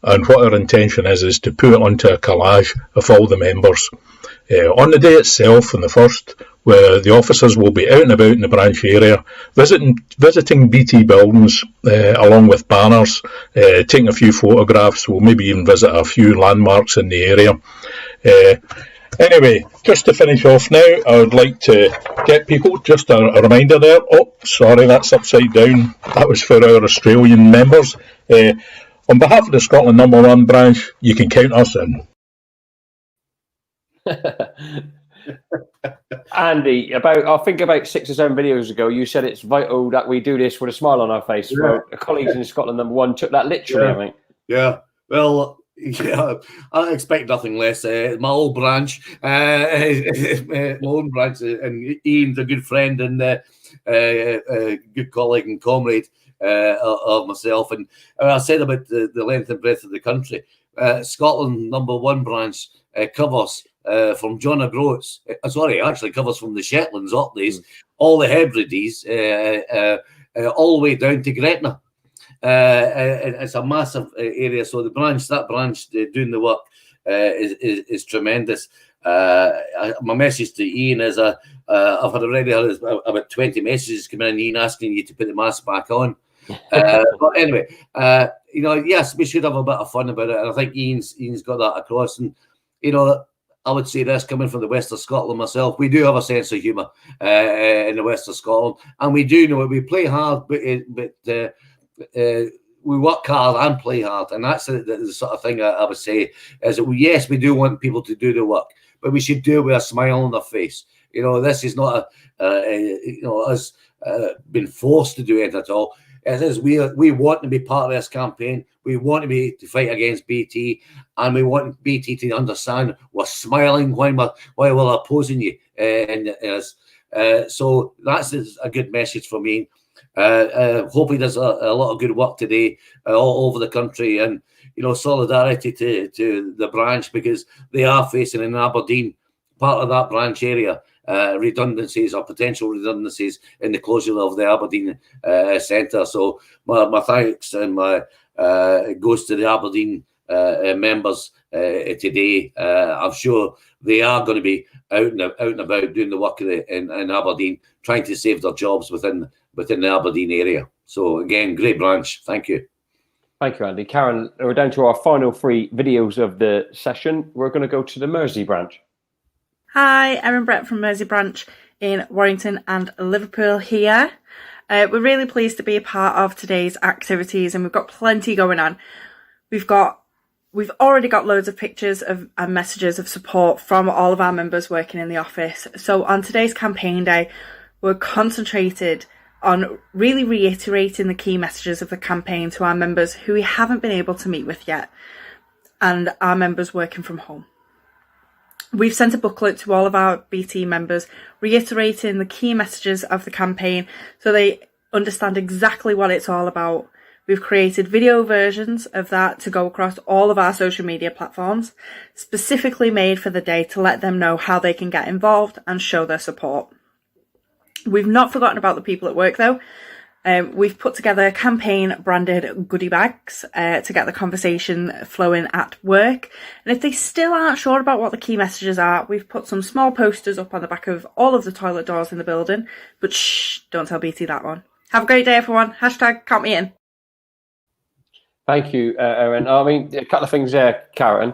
and what our intention is to put it onto a collage of all the members. On the day itself, on the 1st, where the officers will be out and about in the branch area, visiting BT buildings along with banners, taking a few photographs. We'll maybe even visit a few landmarks in the area. Anyway, just to finish off now, I would like to get people, just a reminder there. Oh, sorry, that's upside down. That was for our Australian members. On behalf of the Scotland #1 branch, you can count us in. Andy, I think about 6 or 7 videos ago, you said it's vital that we do this with a smile on our face. Yeah. Well, colleagues in Scotland #1 took that literally, I think. Yeah. Well, yeah, I expect nothing less. My old branch, my own branch, and Ian's a good friend and good colleague and comrade of myself. And I said about the length and breadth of the country. Scotland #1 branch covers from John O'Groats. Actually covers from the Shetlands, Orkneys, all the Hebrides, all the way down to Gretna. It's a massive area, so that branch doing the work is tremendous. My message to Ian is I've already had about 20 messages come in, Ian, asking you to put the mask back on. But anyway, you know, yes, we should have a bit of fun about it, and I think Ian's got that across. And you know, I would say this, coming from the west of Scotland myself, we do have a sense of humour in the west of Scotland, and we do know it. We play hard, but we work hard and play hard, and that's the sort of thing I would say is that yes, we do want people to do the work, but we should do it with a smile on their face. You know, this is not us being forced to do it at all. It is we want to be part of this campaign. We want to fight against BT, and we want BT to understand we're smiling while we're opposing you. So that's a good message for me. Hopefully there's a lot of good work today all over the country, and you know, solidarity to the branch, because they are facing in Aberdeen, part of that branch area, redundancies or potential redundancies in the closure of the Aberdeen centre. So my thanks and my goes to the Aberdeen members today. I'm sure they are going to be out and about doing the work in Aberdeen, trying to save their jobs within the Aberdeen area. So again, great branch. Thank you. Thank you, Andy. Karen, we're down to our final 3 videos of the session. We're going to go to the Mersey branch. Hi, Erin Brett from Mersey Branch in Warrington and Liverpool here. We're really pleased to be a part of today's activities, and we've got plenty going on. We've already got loads of pictures and messages of support from all of our members working in the office. So on today's campaign day, we're concentrated on really reiterating the key messages of the campaign to our members who we haven't been able to meet with yet, and our members working from home. We've sent a booklet to all of our BT members reiterating the key messages of the campaign so they understand exactly what it's all about. We've created video versions of that to go across all of our social media platforms, specifically made for the day to let them know how they can get involved and show their support. We've not forgotten about the people at work though. We've put together campaign branded goodie bags to get the conversation flowing at work. And if they still aren't sure about what the key messages are, we've put some small posters up on the back of all of the toilet doors in the building. But shh, don't tell BT that one. Have a great day, everyone. Hashtag count me in. Thank you, Erin. I mean, a couple of things there, Karen.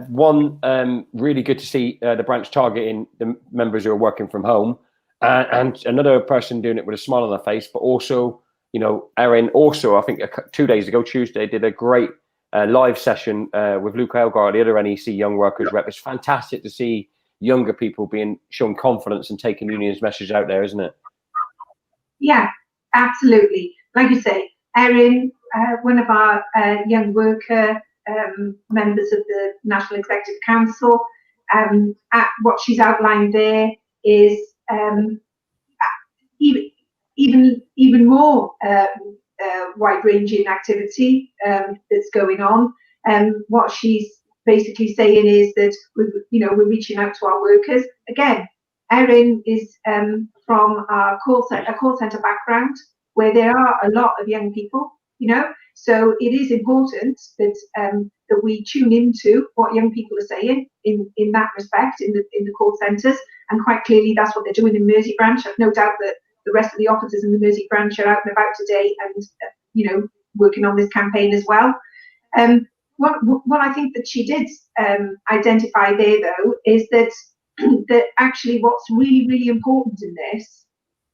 One, really good to see the branch targeting the members who are working from home. And another person doing it with a smile on their face, but also, you know, Erin also, I think 2 days ago, Tuesday, did a great live session with Luke Elgar, the other NEC Young Workers rep. It's fantastic to see younger people showing confidence and taking unions' message out there, isn't it? Yeah, absolutely. Like you say, Erin, one of our young worker members of the National Executive Council, what she's outlined there is even more wide-ranging activity that's going on. What she's basically saying is that we're reaching out to our workers. Again, Erin is from a call center background where there are a lot of young people, so it is important that that we tune into what young people are saying in that respect in the call centres, and quite clearly that's what they're doing in Mersey Branch. I've no doubt that the rest of the officers in the Mersey Branch are out and about today and working on this campaign as well. What I think that she did identify there though is that that actually what's really, really important in this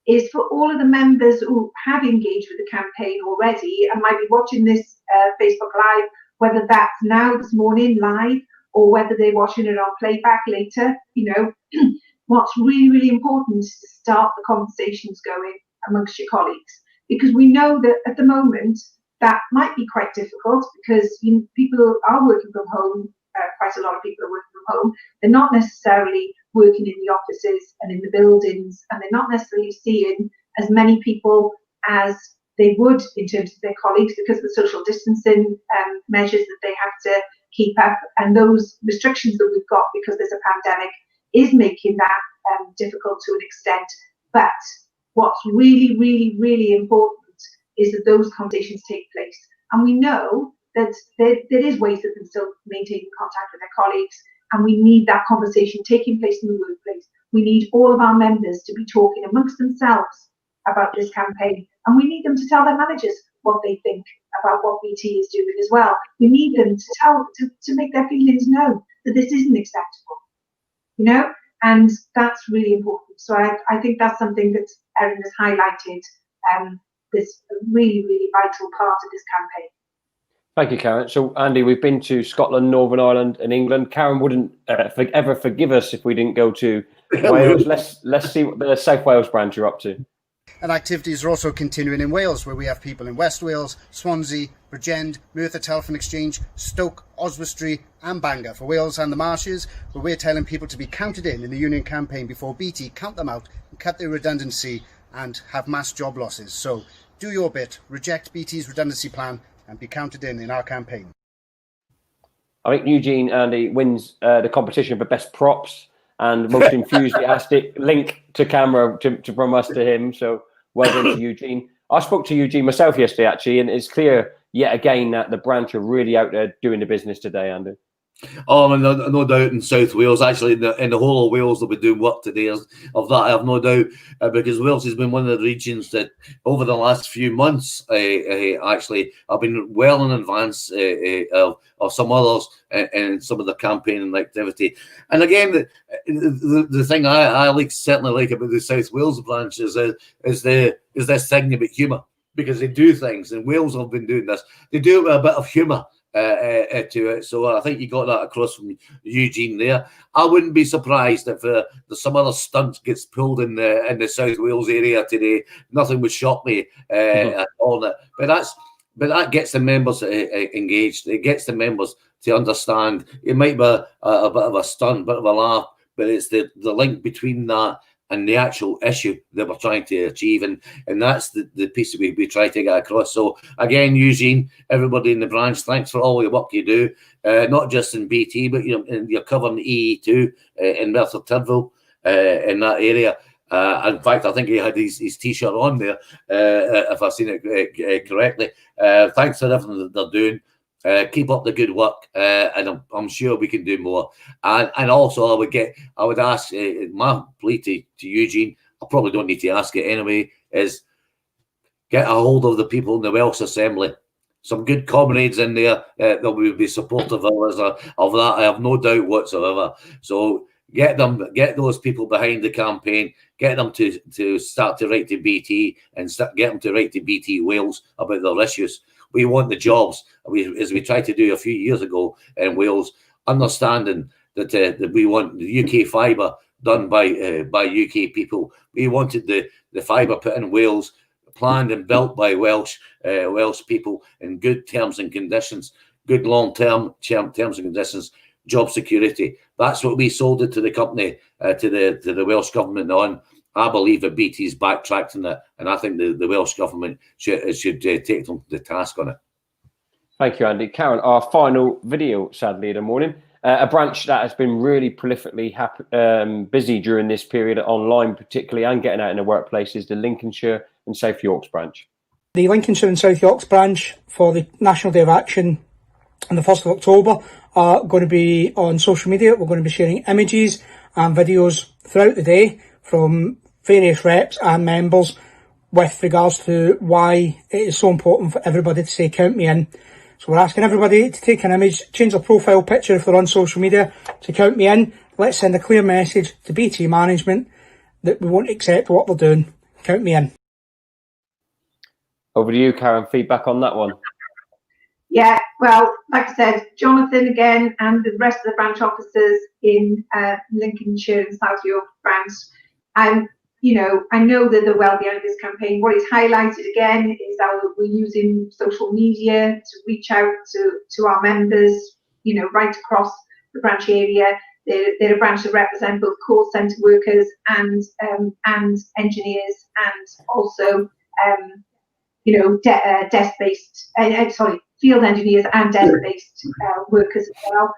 is for all of the members who have engaged with the campaign already and might be watching this Facebook Live, whether that's now this morning live or whether they're watching it on playback later, what's really, really important is to start the conversations going amongst your colleagues. Because we know that at the moment that might be quite difficult because people are working from home, quite a lot of people are working from home. They're not necessarily working in the offices and in the buildings, and they're not necessarily seeing as many people as they would in terms of their colleagues because of the social distancing measures that they have to keep up, and those restrictions that we've got because there's a pandemic is making that difficult to an extent. But what's really, really, really important is that those conversations take place, and we know that there is ways that they can still maintain contact with their colleagues, and we need that conversation taking place in the workplace. We need all of our members to be talking amongst themselves about this campaign, and we need them to tell their managers what they think about what BT is doing as well. We need them to make their feelings known that this isn't acceptable, and that's really important. So I think that's something that Erin has highlighted, this really, really vital part of this campaign. Thank you, Karen. So, Andy, we've been to Scotland, Northern Ireland, and England. Karen wouldn't ever forgive us if we didn't go to Wales. Let's see what the South Wales branch are up to. And activities are also continuing in Wales, where we have people in West Wales, Swansea, Bridgend, Merthyr Telephone Exchange, Stoke, Oswestry and Bangor. For Wales and the Marshes, where we're telling people to be counted in the union campaign before BT count them out and cut their redundancy and have mass job losses. So do your bit, reject BT's redundancy plan and be counted in our campaign. I think Eugene, Andy, wins the competition for best props and most enthusiastic link to camera from us to him. So well done to Eugene. I spoke to Eugene myself yesterday, actually, and it's clear yet again that the branch are really out there doing the business today, Andy. Oh, no doubt in South Wales, actually in the whole of Wales they'll be doing work today of that, I have no doubt, because Wales has been one of the regions that over the last few months actually have been well in advance of some others in some of the campaigning activity. And again, the thing I certainly like about the South Wales branch is this thing about humour, because they do things, and Wales have been doing this. They do it with a bit of humour. to it. So I think you got that across from Eugene there. I wouldn't be surprised if some other stunt gets pulled in the South Wales area today. Nothing would shock me at all. But that gets the members engaged. It gets the members to understand. It might be a bit of a stunt, bit of a laugh, but it's the link between that and the actual issue that we're trying to achieve. And that's the piece that we try to get across. So again, Eugene, everybody in the branch, thanks for all the work you do, not just in BT, but you're covering EE too, in Merthyr Tydfil, in that area. In fact, I think he had his T-shirt on there, if I've seen it correctly. Thanks for everything that they're doing. Keep up the good work, and I'm sure we can do more. And also, I would ask my plea to Eugene. I probably don't need to ask it anyway. Is get a hold of the people in the Welsh Assembly. Some good comrades in there that will be supportive of that. I have no doubt whatsoever. So get those people behind the campaign. Get them to start to write to BT and get them to write to BT Wales about their issues. We want the jobs, as we tried to do a few years ago in Wales, understanding that we want the UK fibre done by UK people. We wanted the fibre put in Wales, planned and built by Welsh people in good terms and conditions, good long-term terms and conditions, job security. That's what we sold it to the company, to the Welsh government on. I believe that BT's backtracked on it, and I think the Welsh government should take them to the task on it. Thank you, Andy. Karen, our final video, sadly, of the morning. A branch that has been really prolifically busy during this period online, particularly, and getting out in the workplace, is the Lincolnshire and South Yorks branch. The Lincolnshire and South Yorks branch for the National Day of Action on the 1st of October are going to be on social media. We're going to be sharing images and videos throughout the day from various reps and members with regards to why it is so important for everybody to say count me in. So we're asking everybody to take an image, change their profile picture if they're on social media to count me in. Let's send a clear message to BT management that we won't accept what they're doing. Count me in. Over to you, Karen. Feedback on that one. Yeah, well, like I said, Jonathan again and the rest of the branch officers in Lincolnshire and South York branch, I know that they're well behind this campaign. What is highlighted again is how we're using social media to reach out to our members, right across the branch area. They're a branch that represent both call centre workers and engineers, and also desk-based, field engineers and desk-based workers as well.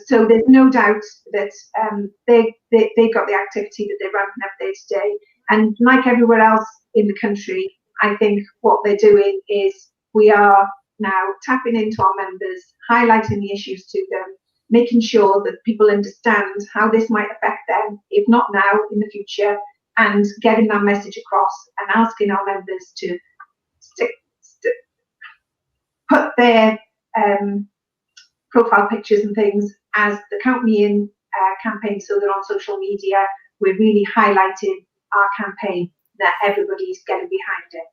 So there's no doubt that they've got the activity that they're ramping up there today. And like everywhere else in the country, I think what they're doing is we are now tapping into our members, highlighting the issues to them, making sure that people understand how this might affect them, if not now, in the future, and getting that message across and asking our members to put their profile pictures and things as the Count Me In campaign, so that on social media we're really highlighting our campaign, that everybody's getting behind it.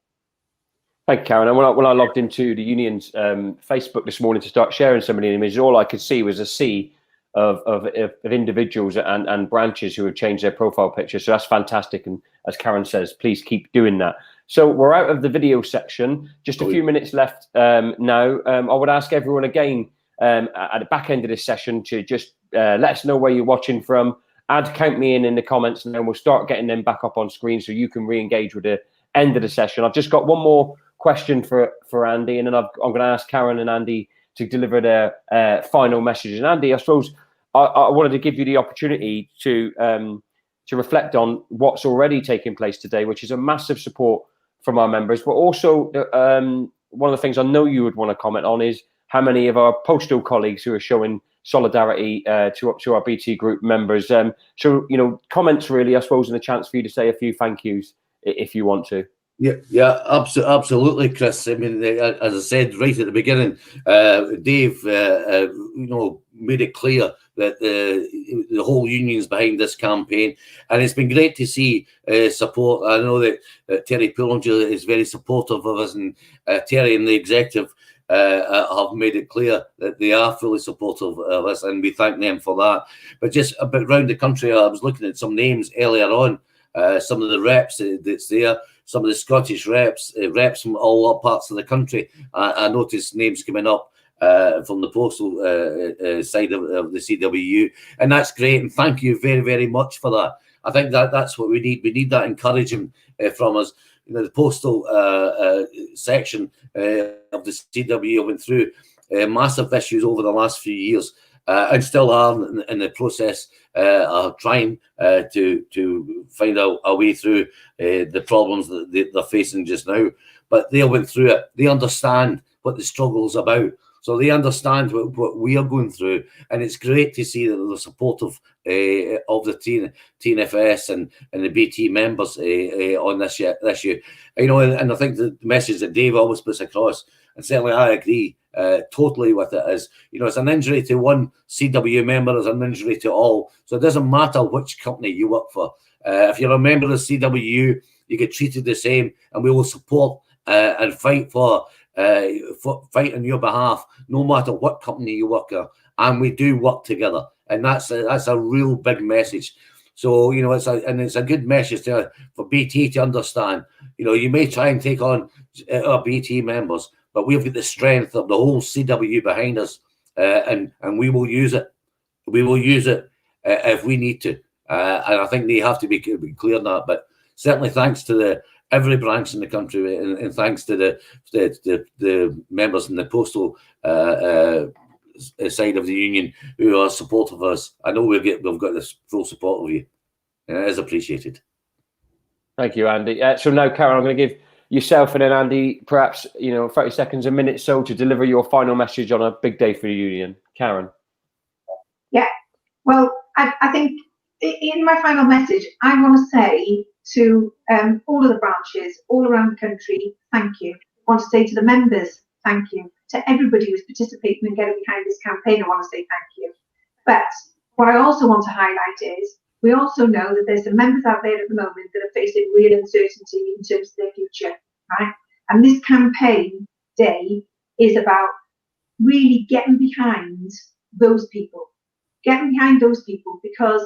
Thank you, Karen. And when I logged into the union's Facebook this morning to start sharing some of the images, all I could see was a sea of individuals and branches who have changed their profile picture. So that's fantastic. And as Karen says, please keep doing that. So we're out of the video section. Just a few minutes left now. I would ask everyone again at the back end of this session to just let us know where you're watching from. Add Count Me In the comments, and then we'll start getting them back up on screen so you can re-engage with the end of the session. I've just got one more question for Andy, and then I'm going to ask Karen and Andy to deliver their final messages. And Andy, I suppose I wanted to give you the opportunity to reflect on what's already taking place today, which is a massive support from our members, but also one of the things I know you would want to comment on is how many of our postal colleagues who are showing solidarity to our BT group members. So, comments really, I suppose, and a chance for you to say a few thank yous if you want to. Yeah, absolutely, Chris. I mean, as I said right at the beginning, Dave, made it clear that the whole union's behind this campaign, and it's been great to see support. I know that Terry Pullinger is very supportive of us, and Terry and the executive have made it clear that they are fully supportive of us, and we thank them for that. But just a bit around the country, I was looking at some names earlier on, some of the reps that's there, some of the Scottish reps, reps from all parts of the country. I noticed names coming up from the postal side of the CWU, and that's great, and thank you very, very much for that. I think that's what we need. We need that encouragement from us. You know, the postal section of the CWU went through massive issues over the last few years, and still are in the process of trying to find a way through the problems that they're facing just now. But they went through it. They understand what the struggle is about. So they understand what we are going through, and it's great to see that the support of the TNFS and the BT members on this issue. You know, and I think the message that Dave always puts across, and certainly I agree totally with it, is, you know, it's an injury to one CW member, it's an injury to all. So it doesn't matter which company you work for. If you're a member of CWU, you get treated the same, and we will support and fight fight on your behalf, no matter what company you work at, and we do work together, and that's a real big message. So, you know, it's a good message for BT to understand. You know, you may try and take on our BT members, but we've got the strength of the whole CW behind us, and we will use it. We will use it if we need to, and I think they have to be clear on that. But certainly, thanks to every branch in the country, and thanks to the members in the postal side of the union who are supportive of us. I know we've got this full support of you, and it is appreciated. Thank you, Andy. So now, Karen, I'm going to give yourself and then Andy perhaps 30 seconds, a minute, so to deliver your final message on a big day for the union. Karen. Yeah. Well, I think in my final message, I want to say to all of the branches all around the country, thank you. I want to say to the members, thank you. To everybody who's participating and getting behind this campaign, I want to say thank you. But what I also want to highlight is we also know that there's some members out there at the moment that are facing real uncertainty in terms of their future, right? And this campaign day is about really getting behind those people, because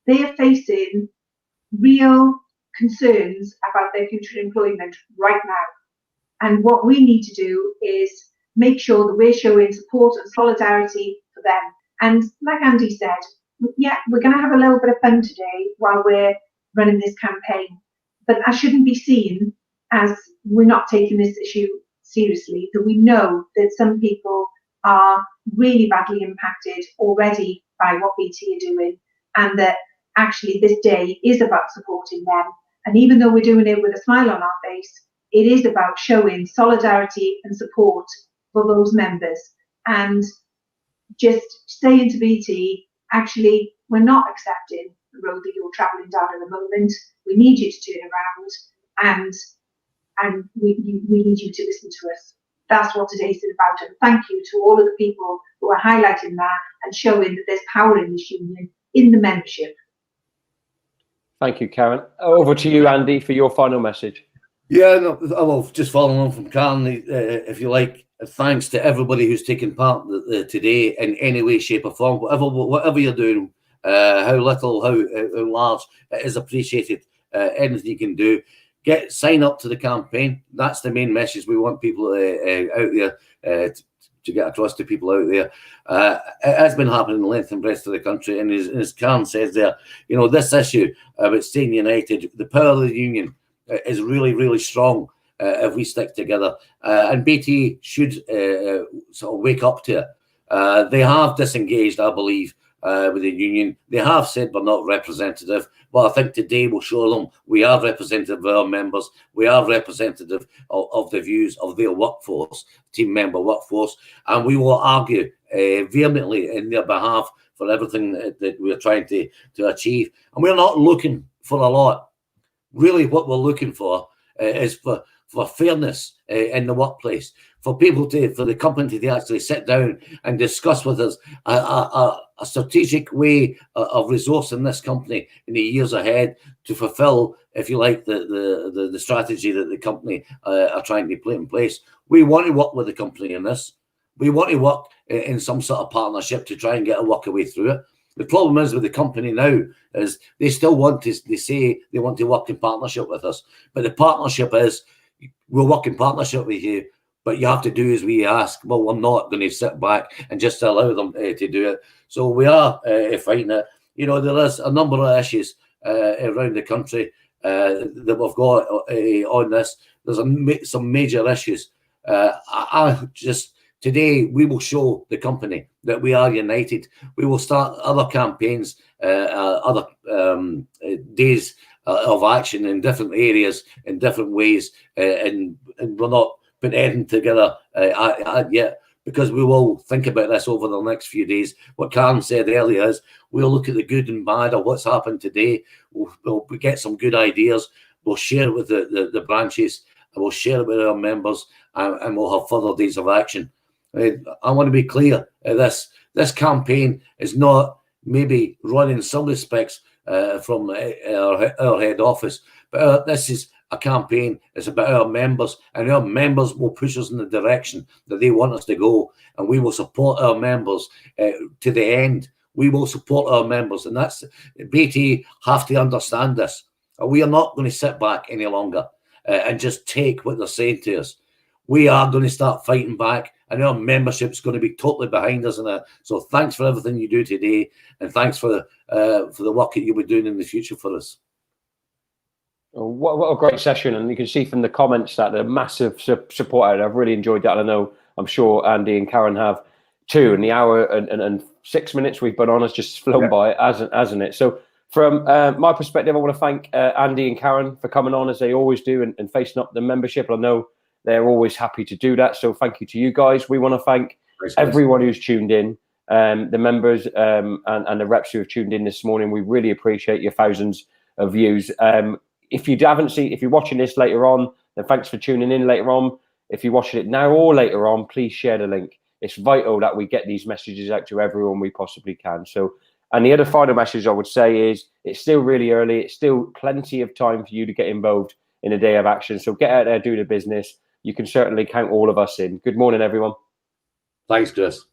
they are facing real concerns about their future employment right now. And what we need to do is make sure that we're showing support and solidarity for them. And like Andy said, yeah, we're going to have a little bit of fun today while we're running this campaign, but that shouldn't be seen as we're not taking this issue seriously, that we know that some people are really badly impacted already by what BT are doing, and that actually this day is about supporting them. And even though we're doing it with a smile on our face, it is about showing solidarity and support for those members. And just saying to BT, actually, we're not accepting the road that you're travelling down at the moment. We need you to turn around, and we need you to listen to us. That's what today's about. And thank you to all of the people who are highlighting that and showing that there's power in this union, in the membership. Thank you, Karen. Over to you, Andy, for your final message. Yeah, no, well, just following on from Karen, if you like, thanks to everybody who's taken part today in any way, shape, or form, whatever you're doing, how little, how large, it is appreciated. Anything you can do, sign up to the campaign. That's the main message we want people out there to get across to people out there. It has been happening in the length and breadth of the country, and as Karen says there, you know, this issue about staying united, the power of the union is really, really strong if we stick together. And BT should sort of wake up to it. They have disengaged, I believe, with the union. They have said we're not representative, but I think today will show them we are representative of our members. We are representative of the views of their workforce, team member workforce, and we will argue vehemently in their behalf for everything that we're trying to achieve. And we're not looking for a lot. Really, what we're looking for is for for fairness in the workplace, for the company to actually sit down and discuss with us a strategic way of resourcing this company in the years ahead to fulfill, if you like, the strategy that the company are trying to put in place. We want to work with the company in this. We want to work in some sort of partnership to try and get a work away through it. The problem is with the company now is they still want to, they say they want to work in partnership with us. But the partnership is, we'll work in partnership with you, but you have to do as we ask. Well, we're not going to sit back and just allow them to do it. So we are fighting it. You know, there is a number of issues around the country that we've got on this. There's some major issues. Today, we will show the company that we are united. We will start other campaigns, other days of action in different areas, in different ways, and we're not putting anything together yet, because we will think about this over the next few days. What Karen said earlier is we'll look at the good and bad of what's happened today. We'll get some good ideas. We'll share it with the branches, and we'll share it with our members, and we'll have further days of action. I want to be clear, this campaign is not maybe run in some respects from our head office, but this is a campaign. It's about our members, and our members will push us in the direction that they want us to go, and we will support our members to the end. We will support our members, and that's BT have to understand this. We are not going to sit back any longer and just take what they're saying to us. We are going to start fighting back, and our membership's going to be totally behind us in that. So thanks for everything you do today, and thanks for the work that you'll be doing in the future for us. What a great session, and you can see from the comments that they're massive support. I've really enjoyed that, and I'm sure Andy and Karen have too. And the hour and 6 minutes we've been on has just flown by, hasn't it? So from my perspective, I want to thank Andy and Karen for coming on, as they always do, and facing up the membership. I know they're always happy to do that. So thank you to you guys. We want to thank everyone who's tuned in, the members and the reps who have tuned in this morning. We really appreciate your thousands of views. If you're watching this later on, then thanks for tuning in later on. If you're watching it now or later on, please share the link. It's vital that we get these messages out to everyone we possibly can. So, and the other final message I would say is it's still really early. It's still plenty of time for you to get involved in a day of action. So get out there, do the business. You can certainly count all of us in. Good morning, everyone. Thanks, Chris.